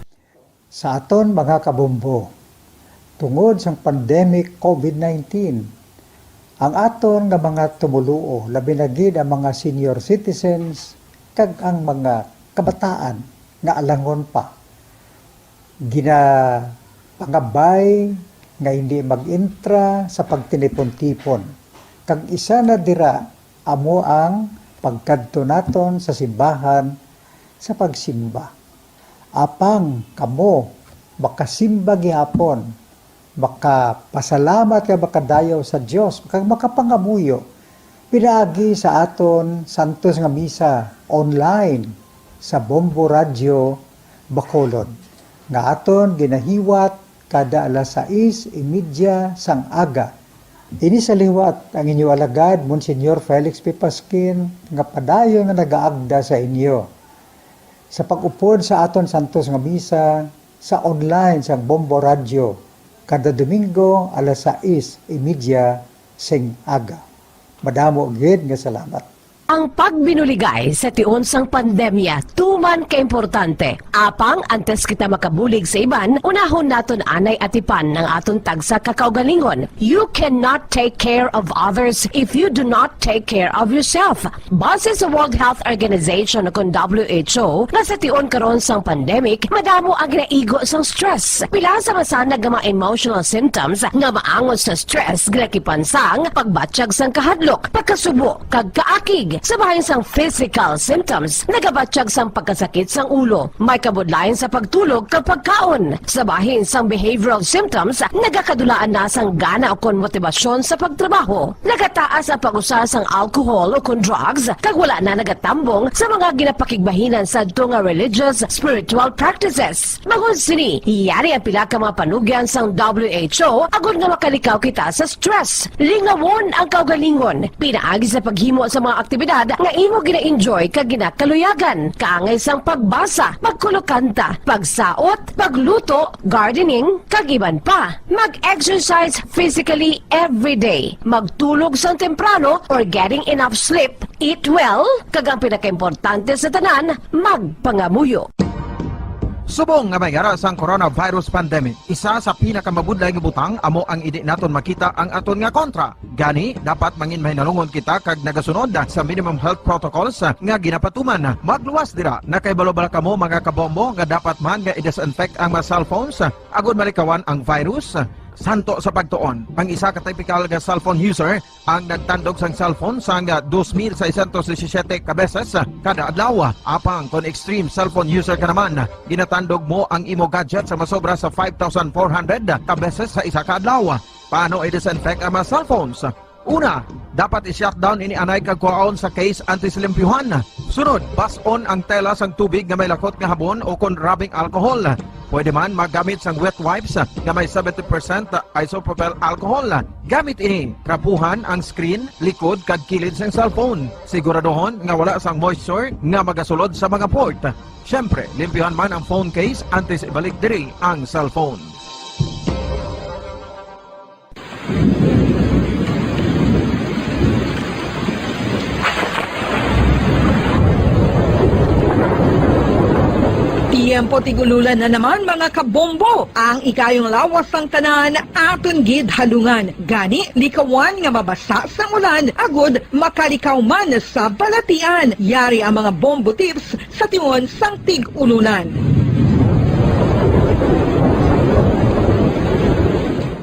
Sa aton mga kabombo, tungod sang pandemic COVID-19, ang aton nga mga tumuluo, labi na gid ang mga senior citizens kag ang mga kabataan nga alangon pa. Pangabay nga hindi mag-intra sa pagtinipon-tipon. Kag isa na dira amo ang pagkadto naton sa simbahan sa pagsimba. Apang kamo makasimba gihapon, makapasalamat ka makadayaw sa Dios, makapangamuyo. Pinaagi sa aton Santos nga Misa online sa Bombo Radio Bacolod. Nga aton ginahiwat kada alas 6:30 sang aga. Ini sa liwat ang inyo alagad, Monsignor Felix P. Pasquin, nga padayon nga nagaagda sa inyo. Sa pag-upod sa aton Santos nga Misa sa online sang Bombo Radio, kada Domingo alas 6:30 sing aga. Madamo gid nga salamat. Ang pagbinuligay sa tiun sang pandemya, tuman kaimportante. Apang antes kita makabulig sa iban, unahon naton anay atipan ng aton tagsa kakaugalingon. You cannot take care of others if you do not take care of yourself. Base sa World Health Organization o WHO, na sa tiun karon sang pandemic, madamo ang ginaigo sang stress. Pila sa masanag nga mga emotional symptoms nga maangon sa stress, ginakipansang pagbatsyag sang kahadlok, pagkasubo, kag kaakig, sa bahin sang physical symptoms, nagabatsyag sang pagkasakit sang ulo, may kabudlayan sa pagtulog kapag kaon. Sa bahin sang behavioral symptoms, nagakadulaan na sang gana o kon motibasyon sa pagtrabaho. Nagataas ang pag-usa sang alcohol o kon drugs, kag wala na nagatambong sa mga ginapakigbahinan sa nga religious, spiritual practices. Magun sini, yari ang pila ka mga panugyan sang WHO agud nga makalikaw kita sa stress. Lingawon ang kaugalingon, pinaagi sa paghimo sa mga aktibidad nga imo gina-enjoy kag ginakaluyagan, kaangay sang pagbasa, pagkulokanta, pagsaot, pagluto, gardening, kag iban pa. Mag-exercise physically every day, magtulog sang temprano or getting enough sleep, eat well, kag ang pinakaimportante sa tanan, magpangamuyo. Subong nga may gara sang coronavirus pandemic, isa sa pinakamabudlay nga butang amo ang idi naton makita ang aton nga kontra. Gani, dapat mangin mahinalungon kita kag nagasunod sa minimum health protocols nga ginapatuman. Magluwas dira na kay balo-bala kamo mga kabombo nga dapat man nga i-disinfect ang mga cellphones agud malikawan ang virus. Santo sa pagtuon, ang isa ka typical nga cellphone user ang nagtandog sang cellphone sang 2,617 ka beses kada adlaw. Apang kon extreme cellphone user ka naman, ginatandog mo ang imo gadget sa masobra sa 5,400 ka beses sa isa ka adlaw. Paano i-disinfect ang mga cellphones? Una, dapat i-shutdown ini anay kagkuhaon sa case antisilimpyuhan. Sunod, bas-on ang tela sang tubig nga may lakot nga habon o kon rubbing alcohol. Pwede man magamit sang wet wipes nga may 70% isopropyl alcohol. Gamit ini, krapuhan ang screen, likod kag kilid sang cellphone. Siguraduhon nga wala sang moisture nga magasulod sa mga port. Syempre, limpyuhan man ang phone case antes ibalik diri ang cellphone. Tiempo tigululan na naman mga kabombo. Ang ikayong lawas ng tanan aton gid halungan. Gani likawan nga mabasa sa ulan agud makalikaw man sa balatian. Yari ang mga bombo tips sa tiyon sang tig-ululan.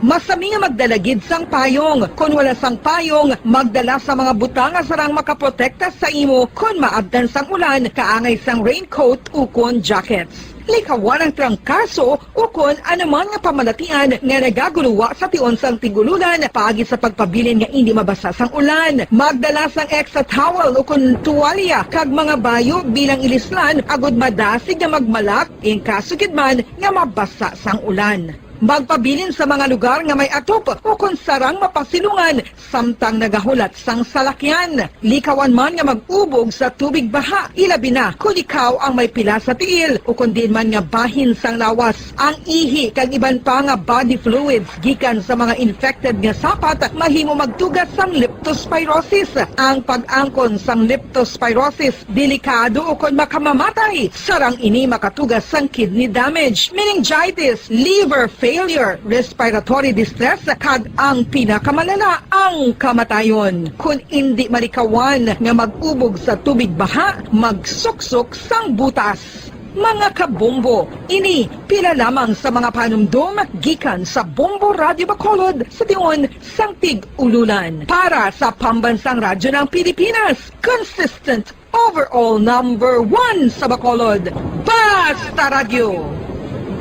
Masami nga magdalagid sang payong. Kung wala sang payong, magdala sa mga butang nga sarang makaprotekta sa imo kung maabdan sang ulan, kaangay sang raincoat ukon jackets. Likawan ang trangkaso ukon anuman nga pamalatian nga nagaguluwa sa tion sang tigululan paagi sa pagpabilin nga hindi mabasa sang ulan. Magdala sang extra towel ukon tuwalya kag mga bayo bilang ilislan agud madasig nga magmalak ing kasugid man nga mabasa sang ulan. Magpabilin sa mga lugar nga may atop o kung sarang mapasilungan samtang nagahulat sang salakyan. Likawan man nga mag-ubog sa tubig baha, ilabi na kung ikaw ang may pila sa tiil o kung din man nga bahin sang lawas. Ang ihi kag iban pa nga body fluids gikan sa mga infected nga sapat mahimo magtugas sang leptospirosis. Ang pag-angkon sang leptospirosis delikado o kung makamamatay. Sarang ini makatugas sang kidney damage, meningitis, liver failure, respiratory distress, kag ang pinakamalala, ang kamatayon. Kung hindi malikawan nga mag-ubog sa tubig baha, magsuksok sang butas. Mga kabombo, ini pila lamang sa mga panumdum gikan sa Bombo Radio Bacolod sa tion sang tig-ululan. Para sa pambansang radyo ng Pilipinas, consistent overall number 1 sa Bacolod, Basta Radio,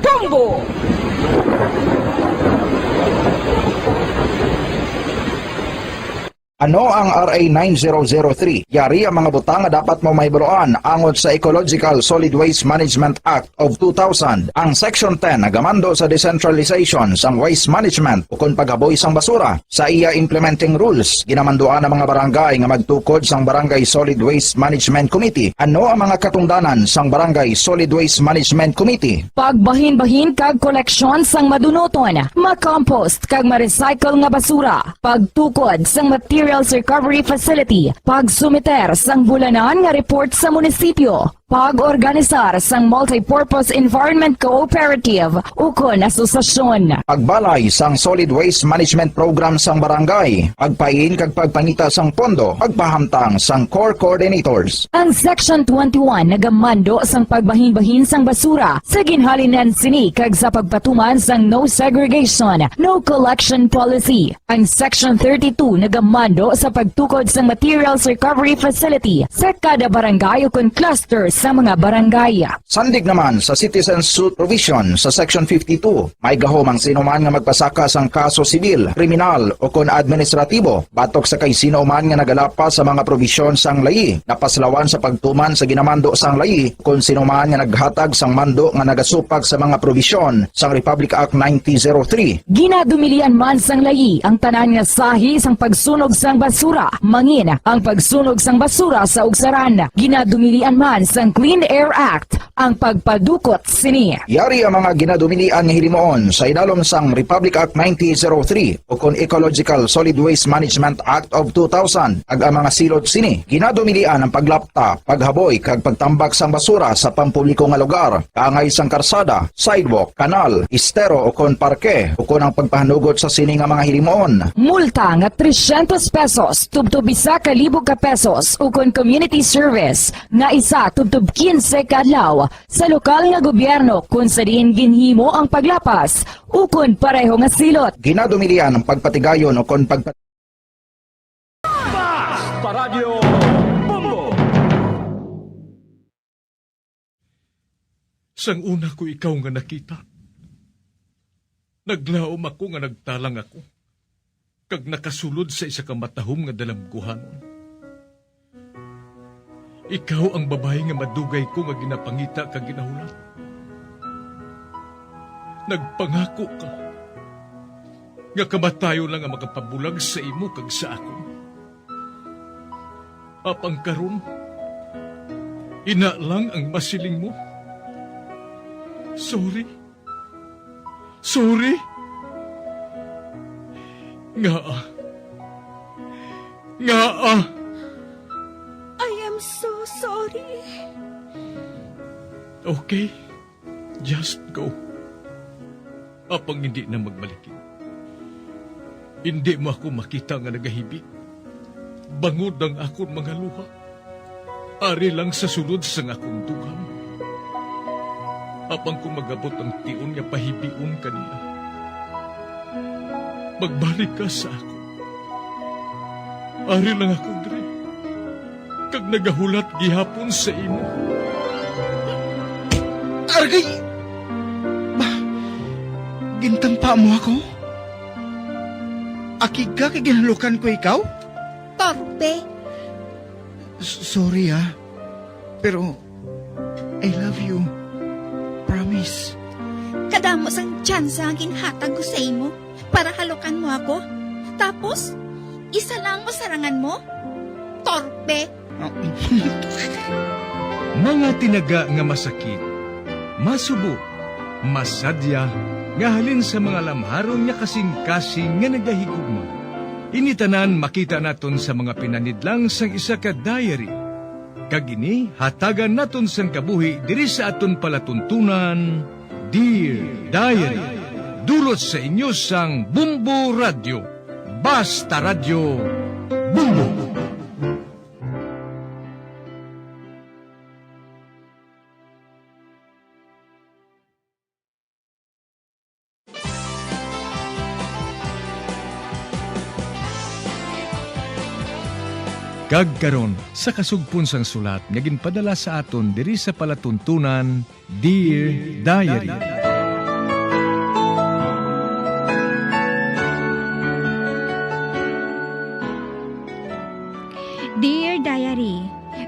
Bombo! Ano ang RA 9003? Yari ang mga butang nga dapat mo mahibaluan angon sa Ecological Solid Waste Management Act of 2000. Ang Section 10 nagamando sa decentralization sang waste management o kung paghaboy sang basura. Sa iya implementing rules, ginamanduan ang mga barangay nga magtukod sang Barangay Solid Waste Management Committee. Ano ang mga katungdanan sang Barangay Solid Waste Management Committee? Pagbahin-bahin kag koleksyon sang madunoton, ma-compost kag ma-recycle nga basura, pagtukod sang materials recovery facility, pagsumiter sang bulanan nga report sa munisipyo, Pag-organisar sang Multipurpose Environment Cooperative ukon asosasyon. Pagbalay sang Solid Waste Management Program sang barangay. Pagpain kag pagpangita sang pondo. Pagpahamtang sang core coordinators. Ang Section 21 nagamando sang pagbahin-bahin sang basura sa ginhalinan sini kag sa pagpatuman sang no segregation, no collection policy. Ang Section 32 nagamando sa pagtukod sang materials recovery facility sa kada barangay ukon cluster sa mga barangay. Sandig naman sa Citizen Suit Provision sa Section 52, may gahom ang sino man nga magpasaka sang kaso sibil, kriminal o kon administratibo, batok sa kay sino man nga nagalapas sa mga provisyon sang layi, napaslawan sa pagtuman sa ginamando sang layi, kung sino man nga naghatag sang mando nga nagasupag sa mga provisyon sang Republic Act 1903. Ginadumilian man sang layi ang tanan nga sahi sang pagsunog sang basura, mangin ang pagsunog sang basura sa ugsaran. Ginadumilian man sang Clean Air Act ang pagpadukot sini. Yari ang mga ginadumilian nga hilimoon sa idalom sang Republic Act 1903 o kon Ecological Solid Waste Management Act of 2000 ag ang mga silot sini. Ginadumilian ang paglapta, paghaboy kag pagtambak sang basura sa pampubliko nga lugar, kaangay sang karsada, sidewalk, kanal, estero o kon parke o kon ang pagpahanugot sa sini nga mga hilimoon. Multa nga 300 pesos tubtub 1,000 ka pesos ukon community service nga isa tubtub 15 kadlaw sa lokal nga gobyerno kung sa diin ginhimo ang paglapas ukon pareho nga silot. Ginadumilian ang pagpatigayon o kon Basta Radio Bombo! Sang una ko ikaw nga nakita, naglaom ako nga nagtalang ako, kag nakasulod sa isa ka matahom nga dalamguhanon. Ikaw ang babae nga madugay ko nga ginapangita kag ginahulat. Nagpangako ka nga kamatayo lang ang makapabulag sa imo kag sa ako. Apang karon, ina lang ang masiling mo. Sorry. Sorry. Nga. I am so sorry. Okay, just go. Apang hindi na magbalikin. Hindi mo ako makita nga nagahibik. Bangod ang akong mga luha. Ari lang sa sulod sang akong dugham. Apang kung magabot ang tiun nga pahibiun kanila. Magbalik ka sa ako. Ari lang ako, Dre. Kag nagahulat gihapon sa imo. Argay! Gintampa mo ako? Akig ka kay ginalukan ko ikaw? Torpe. Sorry pero I love you. Promise. Kadamo sang tsansa ang ginhatag ko sa imo para halukan mo ako. Tapos, isa lang masarangan mo? Torpe. Mga tinaga nga masakit, masubo, masadya, nga halin sa mga lamharon nga kasing-kasing nga nagahigugma. Initanan makita naton sa mga pinanidlang sang isa ka diary. Kagini, hatagan naton sang kabuhi diri sa aton palatuntunan, Dear Diary. Dulot sa inyo sang Bombo Radio. Basta Radio Bombo. Kagkaron sa kasugpon sang sulat nga ginpadala sa aton diri sa palatuntunan, Dear Diary. Dear Diary,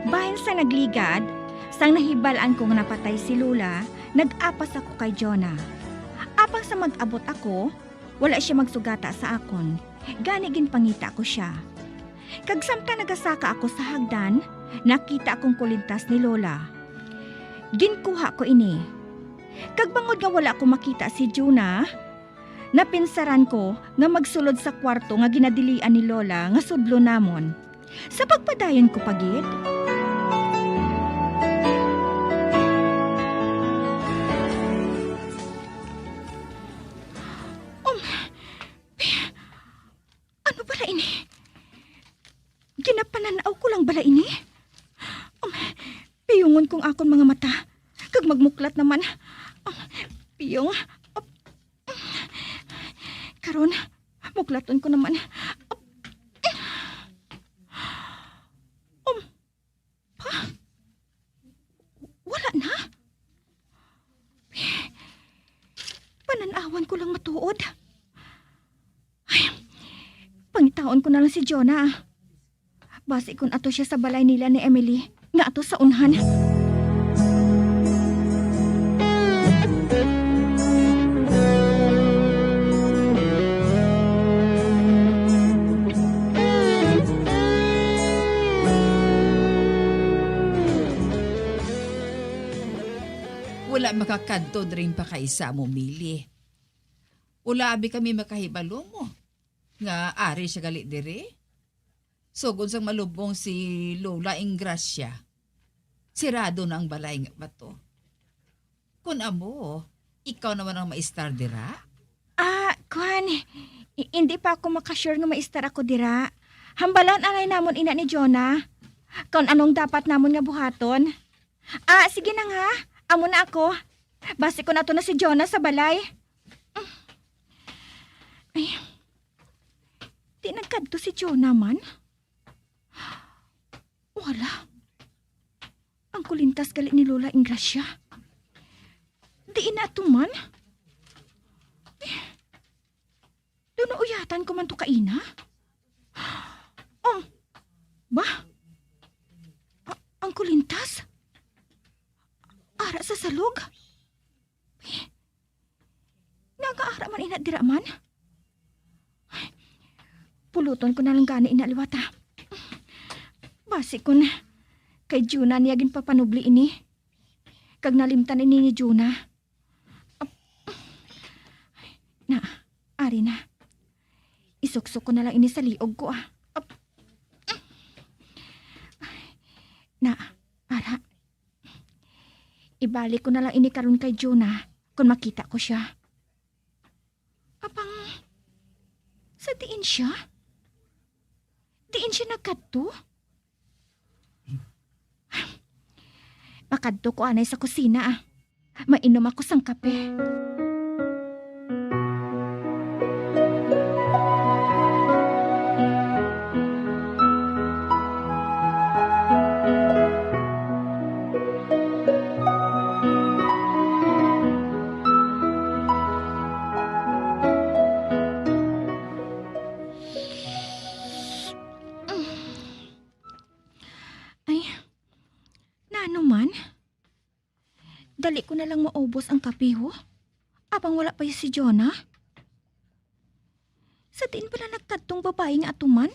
bahin sa nagligad, sang nahibalaan kong napatay si Lula, nag-apas ako kay Jonah. Apang sa mag-abot ako, wala siya magsugata sa akon. Gani ginpangita ko siya. Kag samta nagasaka ako sa hagdan, nakita akong kulintas ni Lola. Ginkuha ko ini. Kag bangod nga wala ko makita si Jonah, napinsaran ko nga magsulod sa kwarto nga ginadilian ni Lola nga sudlo namon. Sa pagpadayon ko pagid. ko lang bala ini. Piyungon kong akon mga mata. Kag magmuklat naman. Piyong. Karon, muklaton ko naman. Wala na. Pananawan ko lang matuod. Ay, pangitaon ko na lang si Jonah. Basi kung ato siya sa balay nila ni Emily, nga ato sa unhan. Wala makakanto rin pa kaisa mo, Mili. Wala abi kami makahibalo mo. Nga ari siya galit dire. Sugod sang malubong si Lola Ingracia. Sirado na ang balay nga bato. Kung amo, ikaw naman ang maistar dira? Kuan, hindi pa ako makasure nga maistar ako dira. Hambalan anay namon ina ni Jonah. Kung anong dapat namon nga buhaton. Sige na nga. Amo na ako. Basi ko na to na si Jonah sa balay. Ay, di nagkadto si Jonah man. Wala. Ang kulintas galit ni Lola Ingracia. Di ina ito man. Doon na uyatan ko man to kaina. Ba? Ang kulintas? Ara sa salog? Nagaara man ina dira man? Puluton ko na lang gani ina liwata. Basi ko na. Kay Juna niya ginpapanubli ini. Kag nalimtan ini ni Juna. Na, ari na. Isuksok ko na lang ini sa liog ko Na, ara. Ibalik ko na lang ini karon kay Jonah kung makita ko siya. Apang, sa diin siya? Diin siya nagkadto? Makadto ko anay sa kusina Mainom ako sang kape. Dali ko na lang maubos ang kape ho. Abang wala pa si Jonah. Sa din pala nagkadtong babae nga atuman?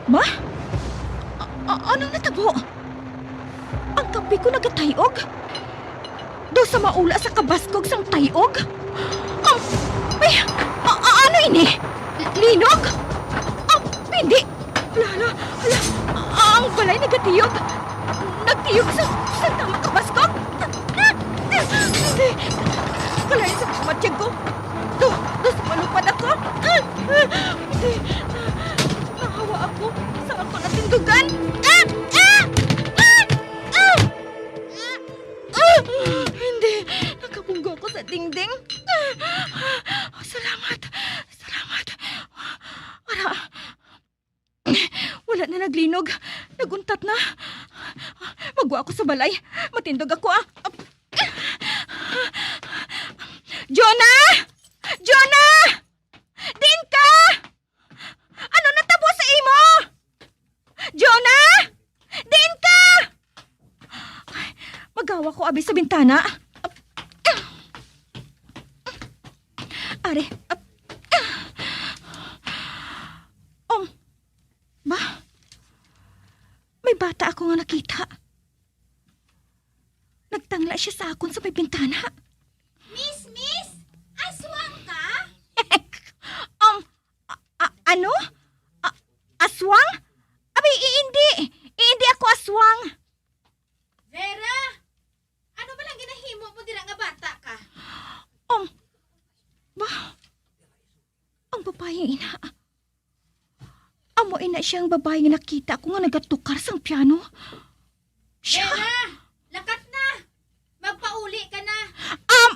Ba? Anong natabo? Ang kape ko nagatayog? Do sa maula sa kabaskog sang tayog? Ano ini? Linog? Hindi. Hala. Ang balay nagatiyog. Nagtiyog sa tama kabaskog? Hindi. Kalay sa matiyag ko. Do sa malupad ako. Hindi. Nahawa ako sa ako natindugan. Hindi. Nakabunggo ako sa dingding. Salamat. Wala na naglinog. Naguntat na. Magwa ako sa balay. Matindog ako Jonah! Jonah! Din ka! Ano natabo sa imo? Jonah! Din ka! Magawa ko abi sa bintana. Are. Ba? May bata ako nga nakita. Nagtangla siya sa akon sa may bintana. Miss! Aswang ka? Ano? Aswang? Abay, hindi. Hindi ako aswang. Vera! Ano ba lang ginahimo mo dira nga bata ka? Ba? Ang babaeng ina. Amo ina ina siyang babae nga nakita ko nga nagatukar sang piano. Siya. Vera! Lakat na! Magpauli ka na!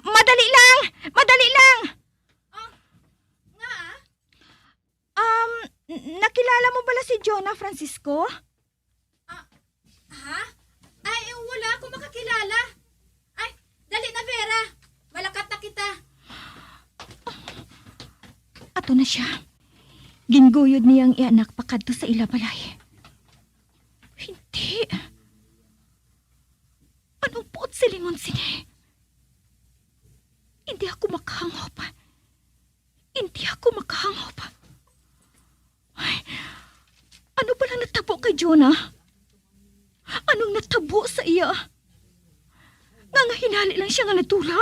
Madali lang! Madali lang! Nga? Nakilala mo bala si Jonah Francisco? Ha? Ay, wala akong makakilala. Ay, dali na Vera. Malakat na kita. Ato na siya. Ginguyod niyang ianak pakadto sa ilabalay. Hindi. Anong puot silingon sini? Hindi ako makahangop. Hindi ako makahangop. Ay, ano ba lang natabo kay Jonah? Anong natabo sa iya? Nga hinali lang siya nga natula.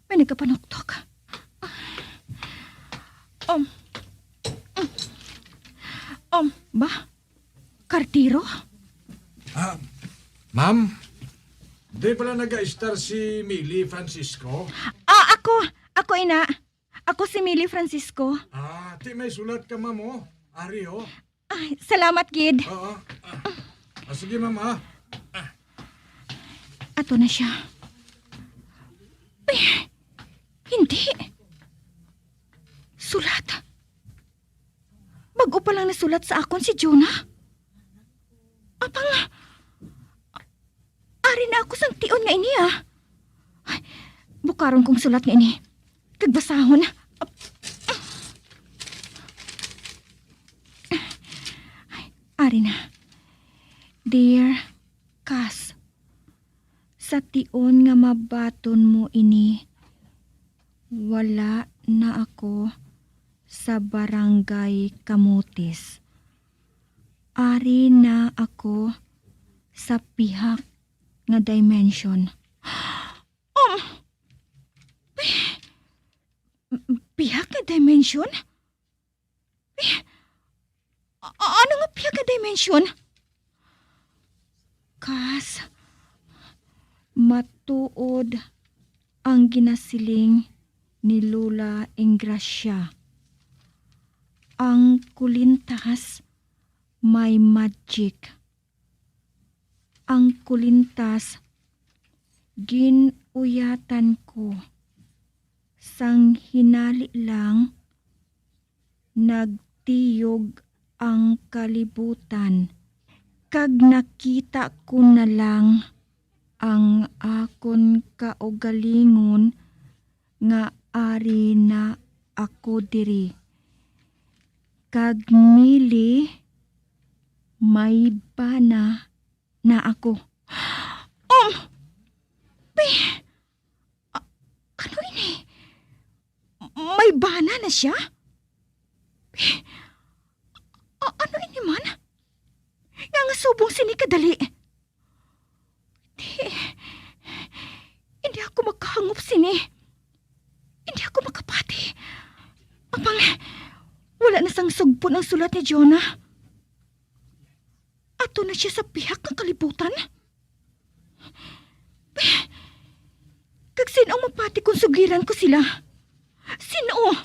May nagkapanoktok. Ba? Kartiro? Ma'am, di pala nag-star si Millie Francisco? Ako ina. Ako si Millie Francisco. Ti may sulat ka, ma'am, oh. Ari, oh. Ay, salamat, Kid. Oo. Sige, ma'am, ha? Ato na siya. Hindi. Sulat. Bago pa lang nasulat sa akon si Jonah. Apang, ari na ako sang tion nga ini, Ay, bukaron kong sulat nga ini. Kagbasahon. Ay, ari na. Dear Cass, sa tion nga mabaton mo ini, wala na ako sa barangay Kamutis. Ari na ako sa pihak nga dimension. Pihak nga dimension? Ano nga pihak nga dimension? Kas, matuod ang ginasiling ni Lola Ingracia. Ang kulintas may magic. Ang kulintas ginuyatan ko. Sang hinali lang nagtiyog ang kalibutan. Kag nakita ko na lang ang akon kaugalingon nga ari na ako diri. Kag Millie, may bana na ako. Ano ini? May bana na siya? Ano ini man? Nga subong sini kadali. Hindi ako makahangop sini. Hindi ako makapati. Apang, wala na sang sugpon ang sulat ni Jonah. Ato na siya sa pihak ng kalibutan. Kag sino ang mapati kung sugiran ko sila? Sino?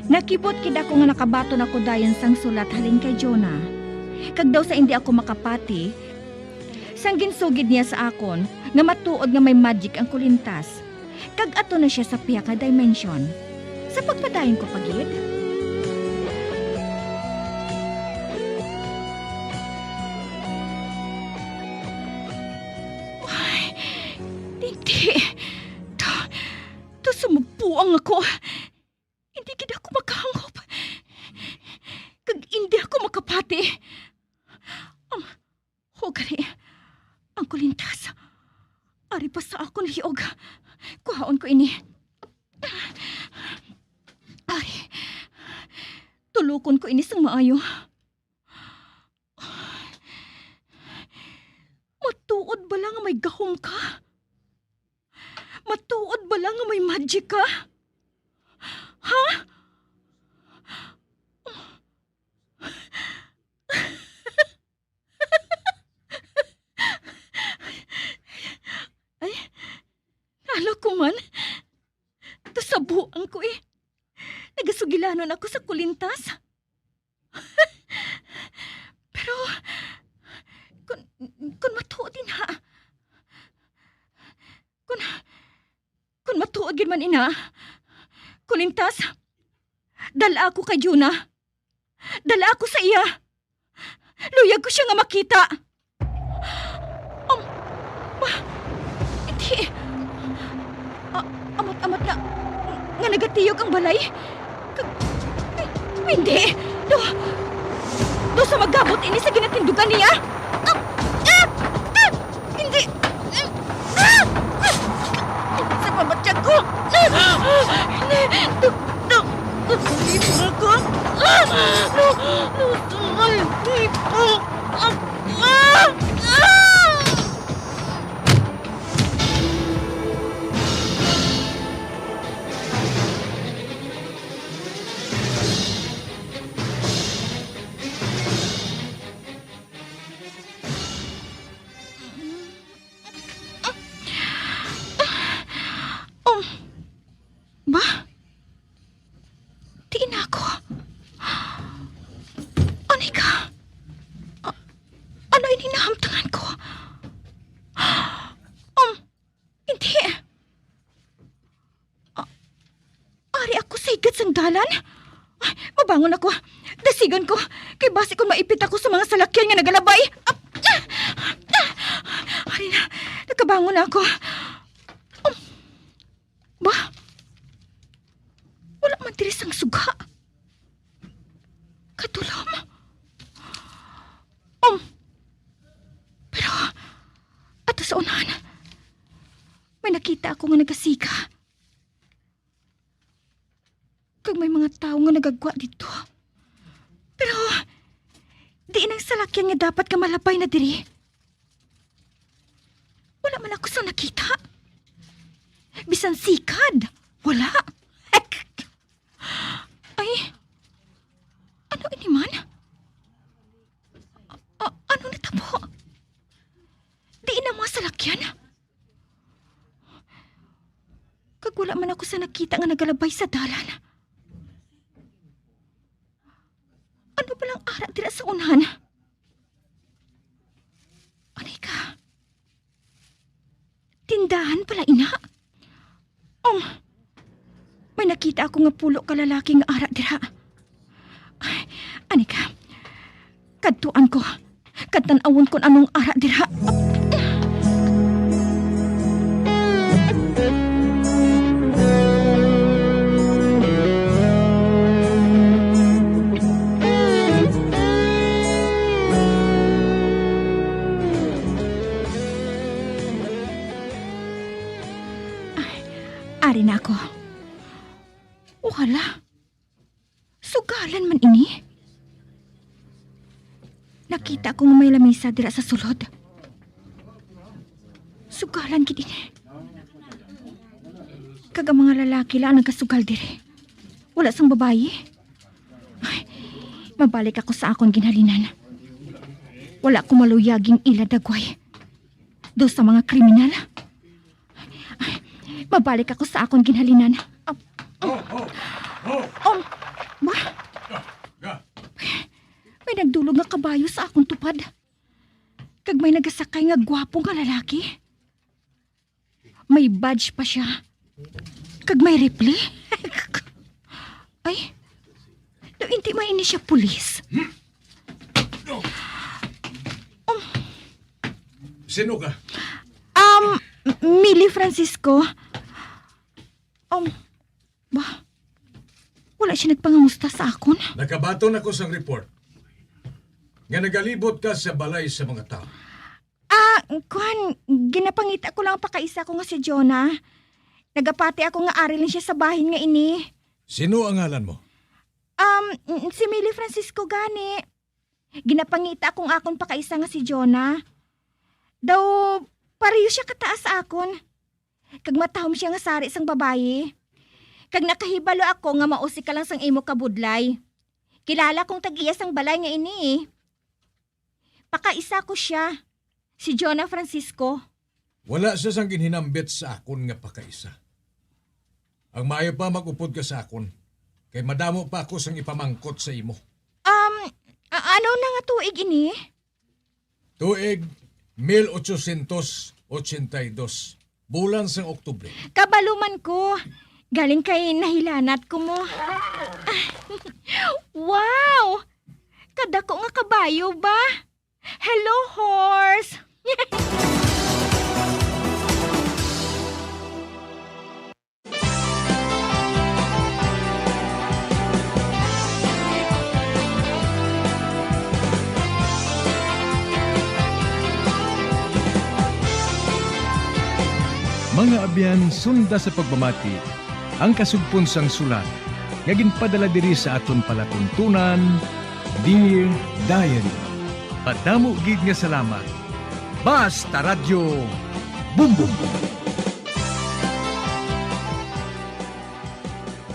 Nakibot kid ako nga nakabaton ako dayon sang sulat halin kay Jonah. Kag daw sa hindi ako makapati, sang ginsugid niya sa akon nga matuod nga may magic ang kulintas. Kag ato na siya sa pihak nga dimension. Sa pagpadayon ko pagid. Ay, hindi. To sumagpuang ako. Hindi gid ako makahangop. Kag hindi ako makapati. Hugari, ang kulintas. Ari pa sa akong liog. Kuhaon ko ini. Ari, tulukon ko ini sang maayo. Matuod ba lang nga may gahom ka? Matuod ba lang nga may magic ka? Ha? Kala ko man, tasabuan ko eh. Nagasugilanon ako sa kulintas. Pero, kung matuod din ha. Kung matuod din man ina, kulintas, dala ako kay Juna. Dala ako sa iya. Luyag ko siya nga makita. Hindi. Amat-amat nga nagatiyog ang balay. Hindi. Do sa magabot ini sa ginatindugan niya. Hindi. Sa pabatsyag ko. Libur ako. Ba? Di na ako. Anay ka? Ano yung hinahamtangan ko? Hindi. Ari ako sa higit sang dalan? Mabangon ako. Dasigan ko. Kay base kung maipit ako sa mga salakyan nga nagalabay. Ari na. Nakabangon ako. Ba? Wala man tiris ang suga. Katulom. Pero, ato sa unahan, may nakita ako nga nagasika. Kag may mga tao nga nagagwa dito. Pero, di nang salakyan nga dapat ka malapay na diri. Wala man ako sa nakita. Bisan sikad. Wala. Ay, ano ini man? Ano natabo? Di na mga salakyan? Kag wala man ako sa nakita nga nagalabay sa dalan. Ano palang ara dira sa unahan? Anay ka? Tindahan pala ina? May nakita ako nga pulo ka lalaki nga ara dira. Ani ka? Kadtuan ko. Kadtanawon kon anong ara dira. Ari na ako. Wala. Sugalan man ini. Nakita ko nga may lamisa dira sa sulod. Sugalan gid ini. Kag ang mga lalaki lang nagasugal diri. Wala sang babayi. Ay, mabalik ako sa akong ginhalinan. Wala ko maluyaging ila dagway. Do sa mga kriminal. Ay, mabalik ako sa akong ginhalinan. Ba? May nagdulog nga kabayo sa akong tupad. Kag may nagasakay nga gwapo nga lalaki. May badge pa siya. Kag may rifle. Ay, hindi maini siya pulis. Sino ka? Millie Francisco. Ba? Wala siya nagpangamusta sa akon. Nakabaton ako sa report. Nga nagalibot ka sa balay sa mga tao. Ginapangita ko lang pakaisa ko nga si Jonah. Nagapati ako nga arilin siya sa bahin nga ini. Sino ang ngalan mo? Si Millie Francisco gani. Ginapangita akong akon pakaisa nga si Jonah. Daw, pareho siya kataas sa akon. Kag matahom siya nga sari sang babayi. Kag nakahibalo ako nga mausi ka lang sang imo kabudlay. Kilala kong tag-iya sang balay nga ini eh. Pakaisa ko siya. Si Jonah Francisco. Wala siya sang ginhinambit sa akon nga pakaisa. Ang maayo pa mag-upod ka sa akon, kay madamo pa ako sang ipamangkot sa imo. Ano na nga tuig ini? Tuig 1882, bulan sang Oktubre. Kabaluman ko. Galing kay nahilanat ko mo. Wow! Kadako nga kabayo ba? Hello, horse! Mga abyan, sunda sa pagmamati, ang kasugpon sang sulat, nga ginpadala diri sa aton palatuntunan, Dear Diary. Padamo gid nga salamat. Basta Radio Bumbum.